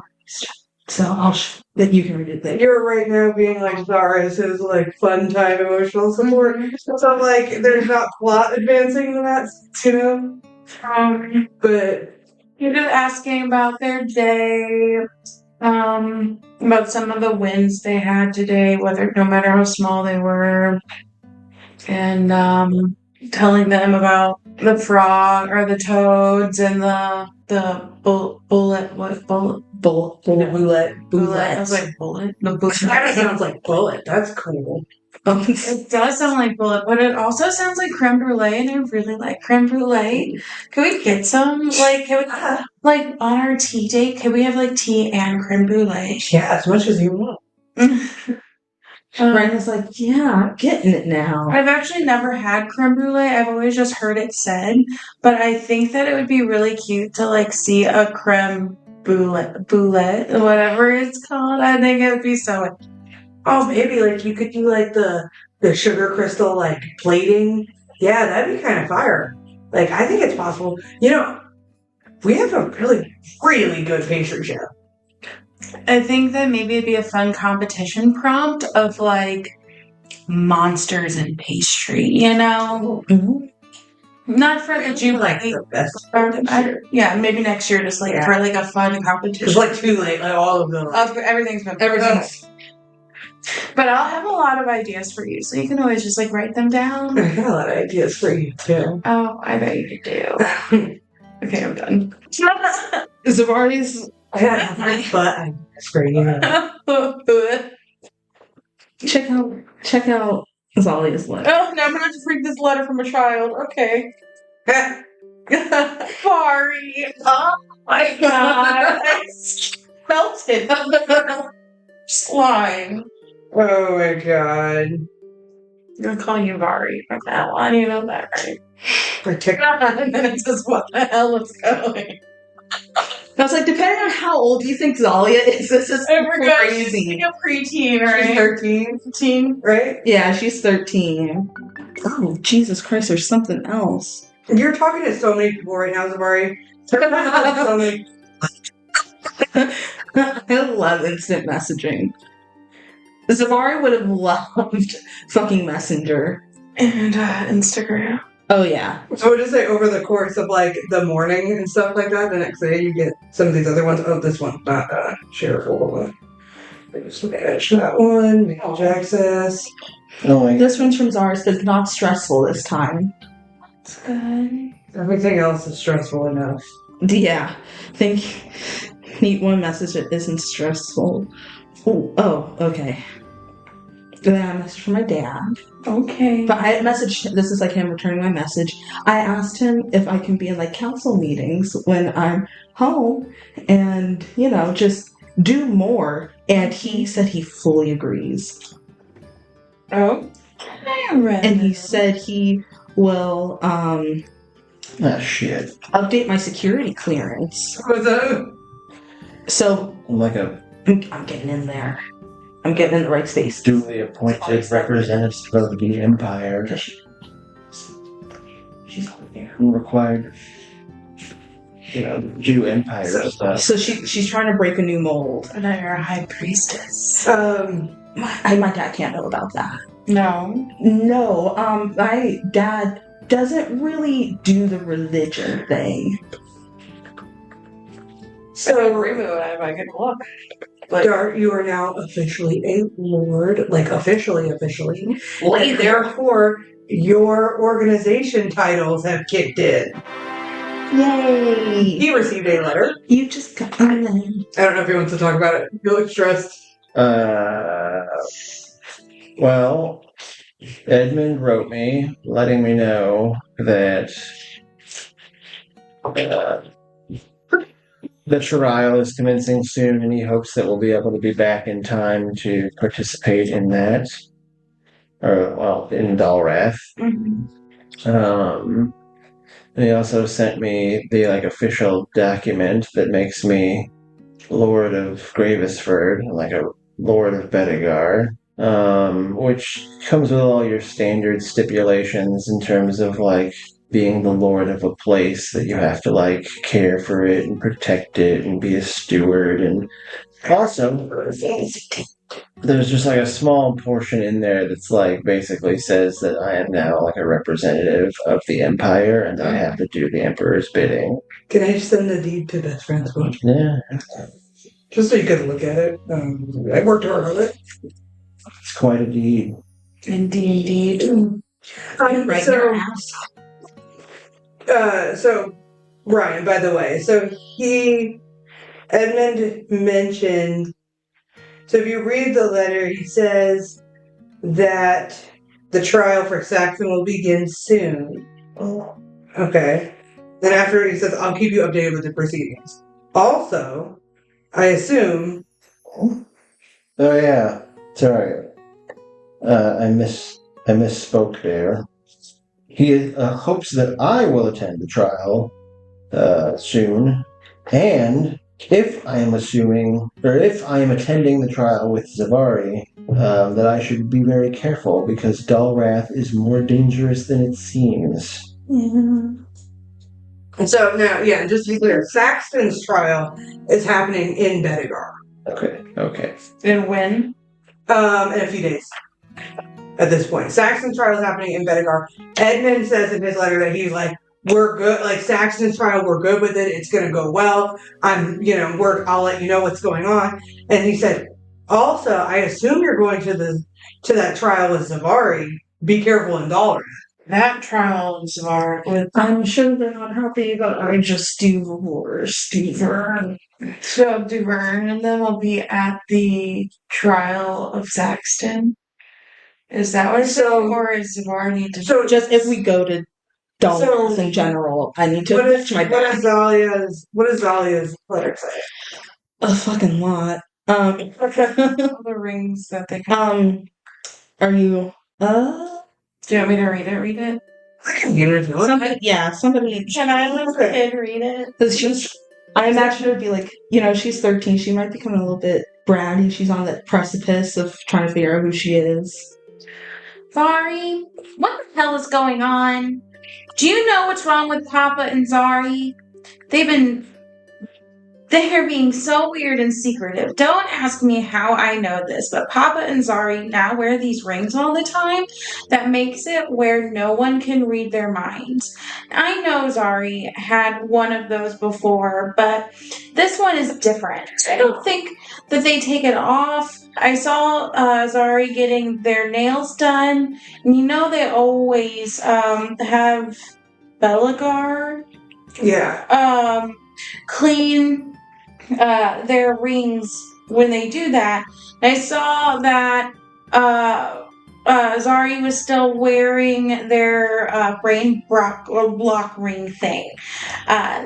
So that you can read it later. You're right now being like Zaris is like fun time emotional support. So like there's not plot advancing in that, but You're just asking about their day, about some of the wins they had today, whether no matter how small they were, and telling them about the frog or the toads and the bullet. I was like bullet. The bullet. that sounds like bullet. That's cool. It does sound like bullet, but it also sounds like creme brulee, and I really like creme brulee. Can we get some? Like, can we, like, on our tea date, can we have, like, tea and creme brulee? Yeah, as much as you want. Brandon's like, yeah, I'm getting it now. I've actually never had creme brulee. I've always just heard it said, but I think that it would be really cute to, like, see a creme brulee, whatever it's called. I think it would be so. Oh, maybe like you could do like the sugar crystal like plating. Yeah, that'd be kind of fire. Like I think it's possible. We have a really, really good pastry chef. I think that maybe it'd be a fun competition prompt of like monsters and pastry, Mm-hmm. Not for the Jubilee. The best. Yeah, maybe next year, just like for like a fun competition. It's like too late. Like all of them. Everything's been Everything's. But I'll have a lot of ideas for you, so you can always just like write them down. I got a lot of ideas for you too. Oh, I bet you do. Okay, I'm done. Zavari's. Yeah, but I'm for you. Check out Zalia's letter. Oh, now I'm gonna have to read this letter from a child. Okay. Sorry. Oh my god. I felt it. Slime. Oh my god. I'm gonna call you Vari from now on. You know that, right? And then it's just what the hell is going? I was like, depending on how old you think Zalia is, this is crazy. She's like a preteen, right? She's 13. Teen, right? Yeah, she's 13. Oh, Jesus Christ, there's something else. You're talking to so many people right now, Zavari. So many. I love instant messaging. Zavari would have loved fucking Messenger. And Instagram. Oh, yeah. I would just say over the course of like the morning and stuff like that, the next day you get some of these other ones. Oh, this one, not shareable one. Just manage that one, manage access. Oh my This one's from Zara, says not stressful this time. It's good. Everything else is stressful enough. Yeah. Need one message that isn't stressful. Oh, okay. Then I messaged from my dad. Okay. But I messaged, this is like him returning my message. I asked him if I can be in like council meetings when I'm home and, just do more. And he said he fully agrees. Oh. And he said he will shit. update my security clearance. What's that? So Like a I'm getting in there. I'm getting in the right space. duly appointed representative of the Empire. She's over there. Required, do Empire stuff. So she's trying to break a new mold. And now you're a high priestess. My dad can't know about that. No. No, my dad doesn't really do the religion thing. So remove it if I can look. Dart, you are now officially a lord, like officially. Therefore, your organization titles have kicked in. Yay! He received a letter. You just got. I don't know if he wants to talk about it. You look stressed. Well, Edmund wrote me, letting me know that the trial is commencing soon, and he hopes that we'll be able to be back in time to participate in that. In Dalrath. And he also sent me the official document that makes me Lord of Gravesford, like a Lord of Bedegar, which comes with all your standard stipulations in terms of being the lord of a place, that you have to care for it and protect it and be a steward. And also there's just a small portion in there that's basically says that I am now a representative of the Empire and I have to do the Emperor's bidding. Can I send the deed to Best Friends Book? Yeah. Just so you can look at it. I worked hard on it. It's quite a deed. Indeed. Right so, now. So, Ryan, by the way, Edmund mentioned, so if you read the letter, he says that the trial for Saxon will begin soon. Okay. Then after he says, I'll keep you updated with the proceedings. Also, I assume... Oh yeah, sorry. I misspoke there. He hopes that I will attend the trial soon, and if I am attending the trial with Zavari, that I should be very careful because Dalrath is more dangerous than it seems. So now, just to be clear, Saxton's trial is happening in Bedegar. Okay. And when? In a few days. At this point, Saxton's trial is happening in Bedegar. Edmund says in his letter that he's we're good. Saxton's trial, we're good with it. It's gonna go well. I'll let you know what's going on. And he said, also, I assume you're going to that trial with Zavari. Be careful in Dalrath. That trial is I'm sure they're not happy, but I just do horse Duvern. So Duvern and then we'll be at the trial of Saxton. Is that what it's saying? Or is Zavar need to... So just if we go to Dalrath in general, I need to watch my back. What is Zalia's letter say? A fucking lot. All the rings that they have. Are you... Do you want me to read it? Read it? Somebody. Can I let the kid read it? I imagine it would be she's 13. She might become a little bit bratty. She's on the precipice of trying to figure out who she is. Zari, what the hell is going on? Do you know what's wrong with Papa and Zari? They're being so weird and secretive. Don't ask me how I know this, but Papa and Zari now wear these rings all the time that makes it where no one can read their minds. I know Zari had one of those before, but this one is different. I don't think that they take it off. I saw Zari getting their nails done, and they always have Belagar clean their rings when they do that. I saw that Zari was still wearing their brain block ring thing.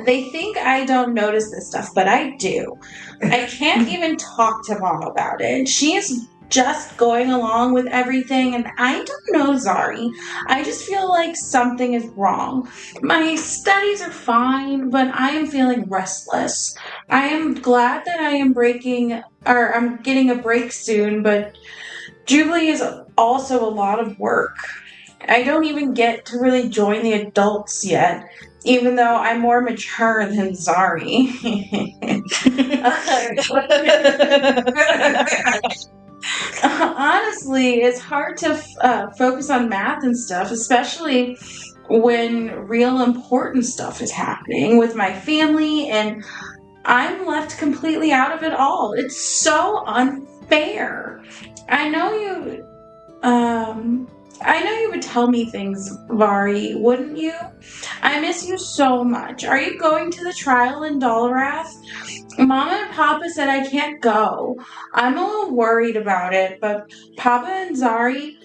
They think I don't notice this stuff, but I do. I can't even talk to Mom about it. She's just going along with everything, and I don't know Zari. I just feel like something is wrong. My studies are fine, but I am feeling restless. I am glad that I'm getting a break soon, but Jubilee is also a lot of work. I don't even get to really join the adults yet, even though I'm more mature than Zari. Honestly, it's hard to focus on math and stuff, especially when real important stuff is happening with my family, and I'm left completely out of it all. It's so unfair. I know I know you would tell me things, Vari, wouldn't you? I miss you so much. Are you going to the trial in Dalrath? Mama and Papa said I can't go. I'm a little worried about it, but Papa and Zari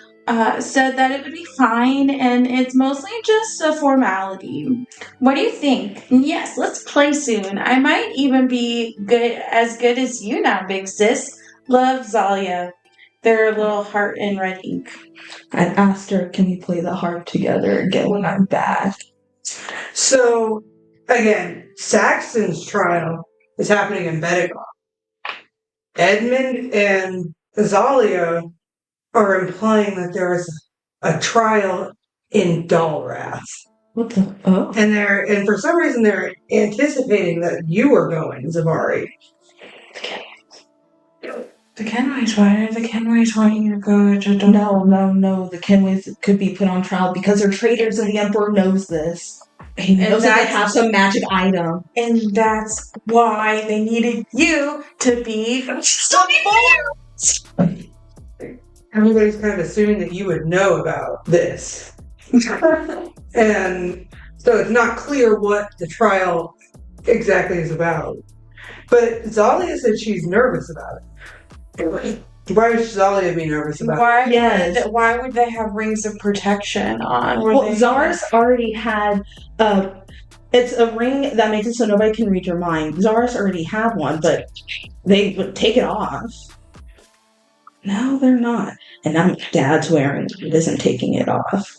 said that it would be fine, and it's mostly just a formality. What do you think? Yes, let's play soon. I might even be as good as you now, big sis. Love, Zalia. Their little heart in red ink. I asked her, can we play the harp together again when I'm back? So, again, Saxon's trial is happening in Bedegar. Edmund and Azalia are implying that there is a trial in Dalrath. What the? Oh. And for some reason they're anticipating that you are going, Zavari. The Kenways, why are the Kenways wanting you to go to No. The Kenways could be put on trial because they're traitors and the Emperor knows this. He knows that they have some magic item. And that's why they needed you to be Everybody's kind of assuming that you would know about this. And so it's not clear what the trial exactly is about. But Zalia said she's nervous about it. Why would Zalia be nervous about it? Why would they have rings of protection on? Zara's already had it's a ring that makes it so nobody can read your mind. Zara's already had one, but they would take it off. No, they're not. And now Dad's wearing it. He isn't taking it off.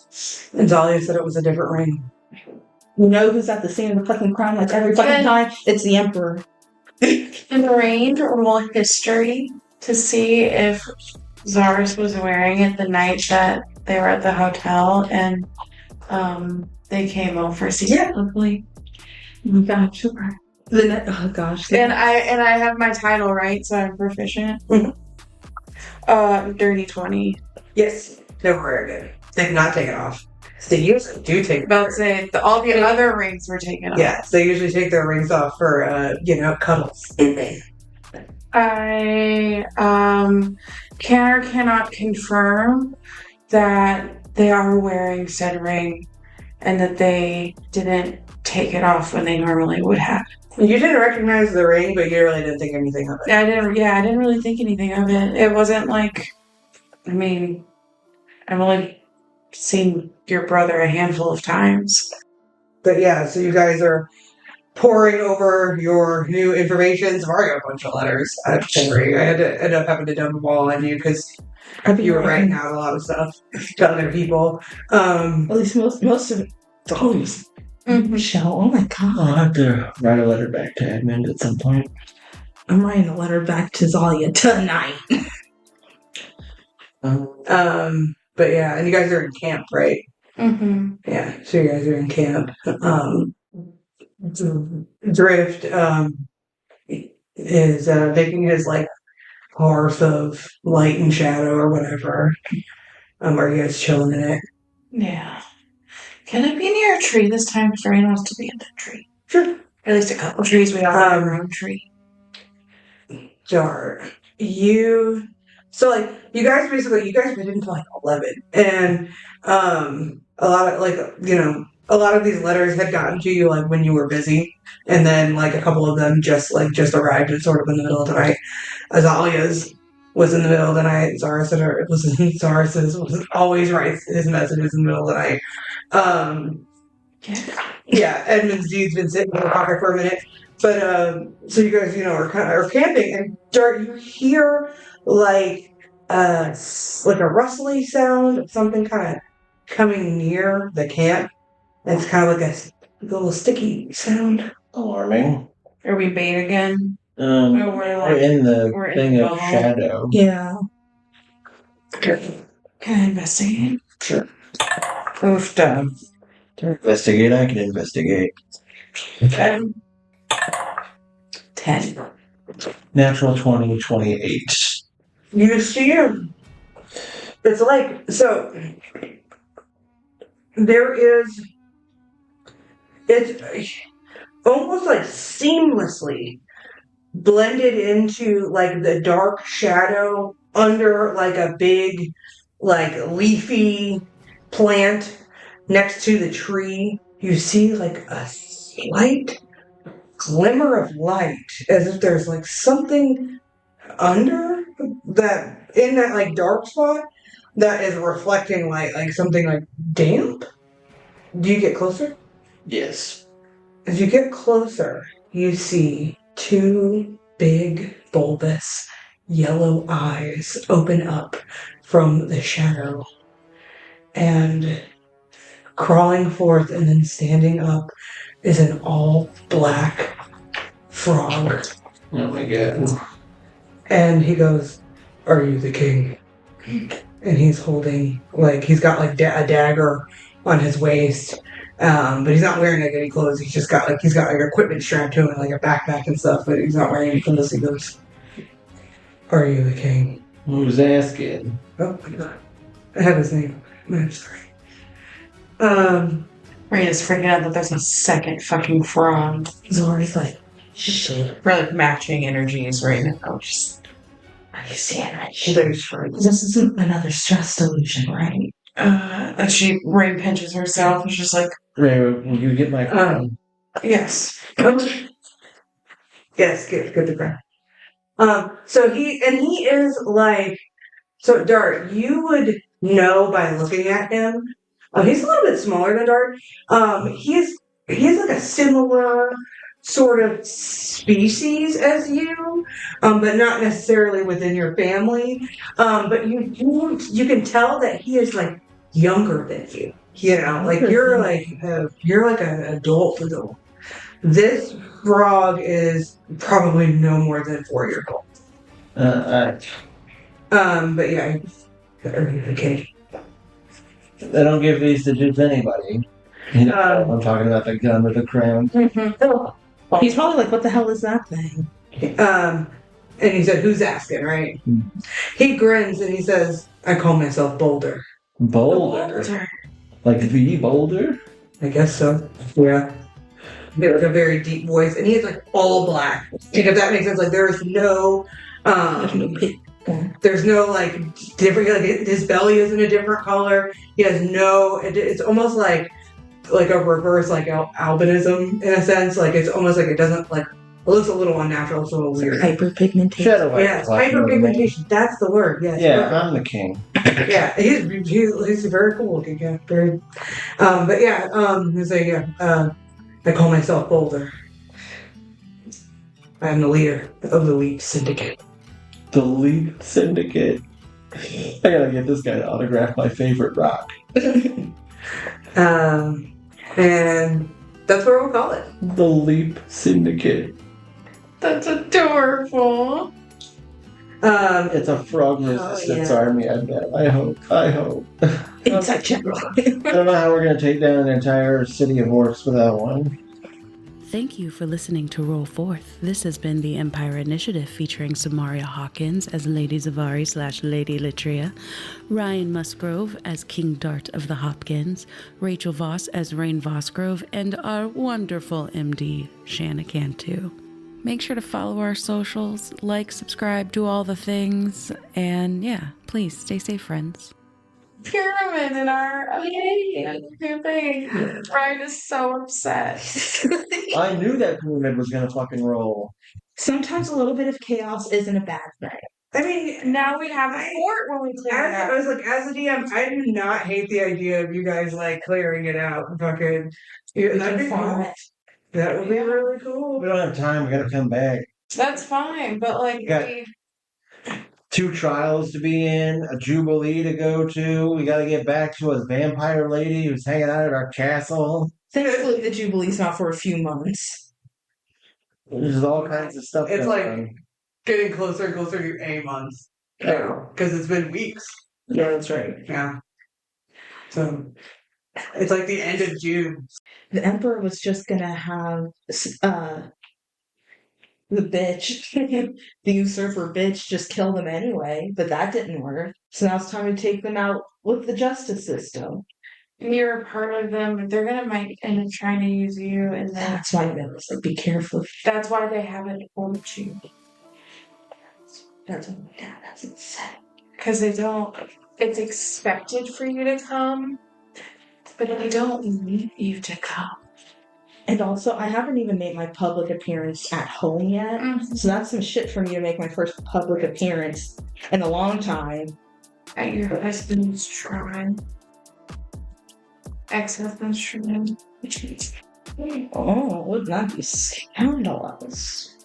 And Zalia said it was a different ring. You know who's at the scene of the fucking crime like every fucking time? It's the Emperor. In range roll history to see if Zars was wearing it the night that they were at the hotel and they came over secretly. Oh gosh, sure. Oh gosh. And I have my title right, so I'm proficient. Dirty 20. Yes, they were wearing it. They did not take it off. They usually do take it off. About to say, all the other rings were taken off. Yes, they usually take their rings off for, cuddles. I can or cannot confirm that they are wearing said ring and that they didn't take it off when they normally would have. You didn't recognize the ring, but you really didn't think anything of it. I didn't really think anything of it. It wasn't like, I've only seen your brother a handful of times. But yeah, so you guys are poring over your new information. So I got a bunch of letters. I had to end up having to dump them all on you because you were writing out a lot of stuff to other people. At least most of it. Always. Michelle, oh my god. I'll have to write a letter back to Edmund at some point. I'm writing a letter back to Zalia tonight. But yeah, and you guys are in camp, right? Mm-hmm. Yeah, so you guys are in camp. Drift is making his hearth of light and shadow or whatever. Are you guys chilling in it? Yeah. Can it be near a tree this time? Because Ryan wants to be in that tree. Sure. At least a couple trees. We all have our own tree. Jar. You guys went into 11, and a lot of these letters had gotten to you when you were busy, and then a couple of them just arrived and sort of in the middle of the night. Azalia's was in the middle of the night. Zaris always writes his messages in the middle of the night. Yeah, Edmund's dude's been sitting in the pocket for a minute. But so you guys, are camping, and Dart, you hear like a rustly sound of something kind of coming near the camp. And it's kind of like a little sticky sound. Alarming. Are we bait again? We're in the thing of shadow. Yeah. Can I investigate? Sure. Oofed up. To investigate, I can investigate. 10. Natural 20, 28. You see him. It's almost seamlessly blended into the dark shadow under a big like leafy plant next to the tree. You see like a slight glimmer of light, as if there's like something under that in that like dark spot that is reflecting light, like something like damp. Do you get closer? Yes. As you get closer, you see two big, bulbous, yellow eyes open up from the shadow. And crawling forth and then standing up is an all-black frog. Oh my god. And he goes, "Are you the king?" And he's holding, like, he's got like a dagger on his waist. But he's not wearing like any clothes. He's got like equipment strapped to him and like a backpack and stuff. But he's not wearing any clothes. He goes, "Are you the king?" Who's asking? Oh my god, I have his name. I'm sorry. Marina's freaking out that there's a second fucking frog. Zori's like, shit. We're like matching energies right now. Just, Are you seeing right? This This isn't another stress delusion, right? and Rain pinches herself and she's like, Ray, will you get my crown? yes. Yes, good to grab. So he is like, so Dart, you would know by looking at him. He's a little bit smaller than Dart. He is like a similar sort of species as you, but not necessarily within your family. But you can tell that he is like younger than you. You know, like you're like an adult adult. This frog is probably no more than 4 years old. But yeah, okay. They don't give these to just anybody. You know, I'm talking about the gun with the crown. He's probably like, what the hell is that thing? And he said, "Who's asking?" Right? He grins and he says, "I call myself Boulder." Boulder? Like the Boulder? I guess so. Yeah. He has like a very deep voice, and he's like all black. If that makes sense, like there's no like different. Like his belly isn't a different color. He has no. It's almost like a reverse like albinism in a sense. Like it's almost like it doesn't like. It looks a little unnatural. It's a little weird. Hyperpigmentation. Shadow. Yeah, hyperpigmentation. That's the word. Yes. Yeah, I'm the king. Yeah, he's very cool looking. Yeah, very. But yeah, he's like, yeah. I call myself Boulder. I'm the leader of the Leap Syndicate. The Leap Syndicate. I gotta get this guy to autograph my favorite rock. And that's what we'll call it. The Leap Syndicate. That's adorable. It's a frog resistance army, I bet. I hope. It's a general. I don't know how we're gonna take down an entire city of orcs without one. Thank you for listening to Roll Forth. This has been the Empire Initiative featuring Samaria Hawkins as Lady Zavari / Lady Latria, Ryan Musgrove as King Dart of the Hopkins, Rachel Voss as Rain Vosgrove, and our wonderful MD, Shanna Cantu. Make sure to follow our socials, like, subscribe, do all the things, and yeah, please stay safe, friends. Pyramid in our thing. Ryan is so upset. I knew that pyramid was gonna fucking roll. Sometimes a little bit of chaos isn't a bad thing. I mean, Now we have a fort when we clear it I up. was like, as a DM, I do not hate the idea of you guys like clearing it out. Fucking, that'd be cool. That would be really cool. We don't have time, we gotta come back. That's fine, but like Got 2 trials to be in, a jubilee to go to. We gotta get back to a vampire lady who's hanging out at our castle. Thankfully, the Jubilee's not for a few months. There's all kinds of stuff It's going like on. getting closer and closer to a month now because it's been weeks. Yeah, that's right. Yeah. So it's like the end of June. The Emperor was just gonna have the bitch, the usurper bitch, just kill them anyway, but that didn't work. So now it's time to take them out with the justice system. you're a part of them, but they're gonna might end up trying to use you, and then That's why I was like, be careful. that's why they haven't told you. That's what my dad hasn't said. Because they don't. it's expected for you to come, but I don't need you to come. And also, I haven't even made my public appearance at home yet. So that's some shit for me to make my first public appearance in a long time. At your husband's shrine. Ex-husband's shrine. Oh, wouldn't that be scandalous?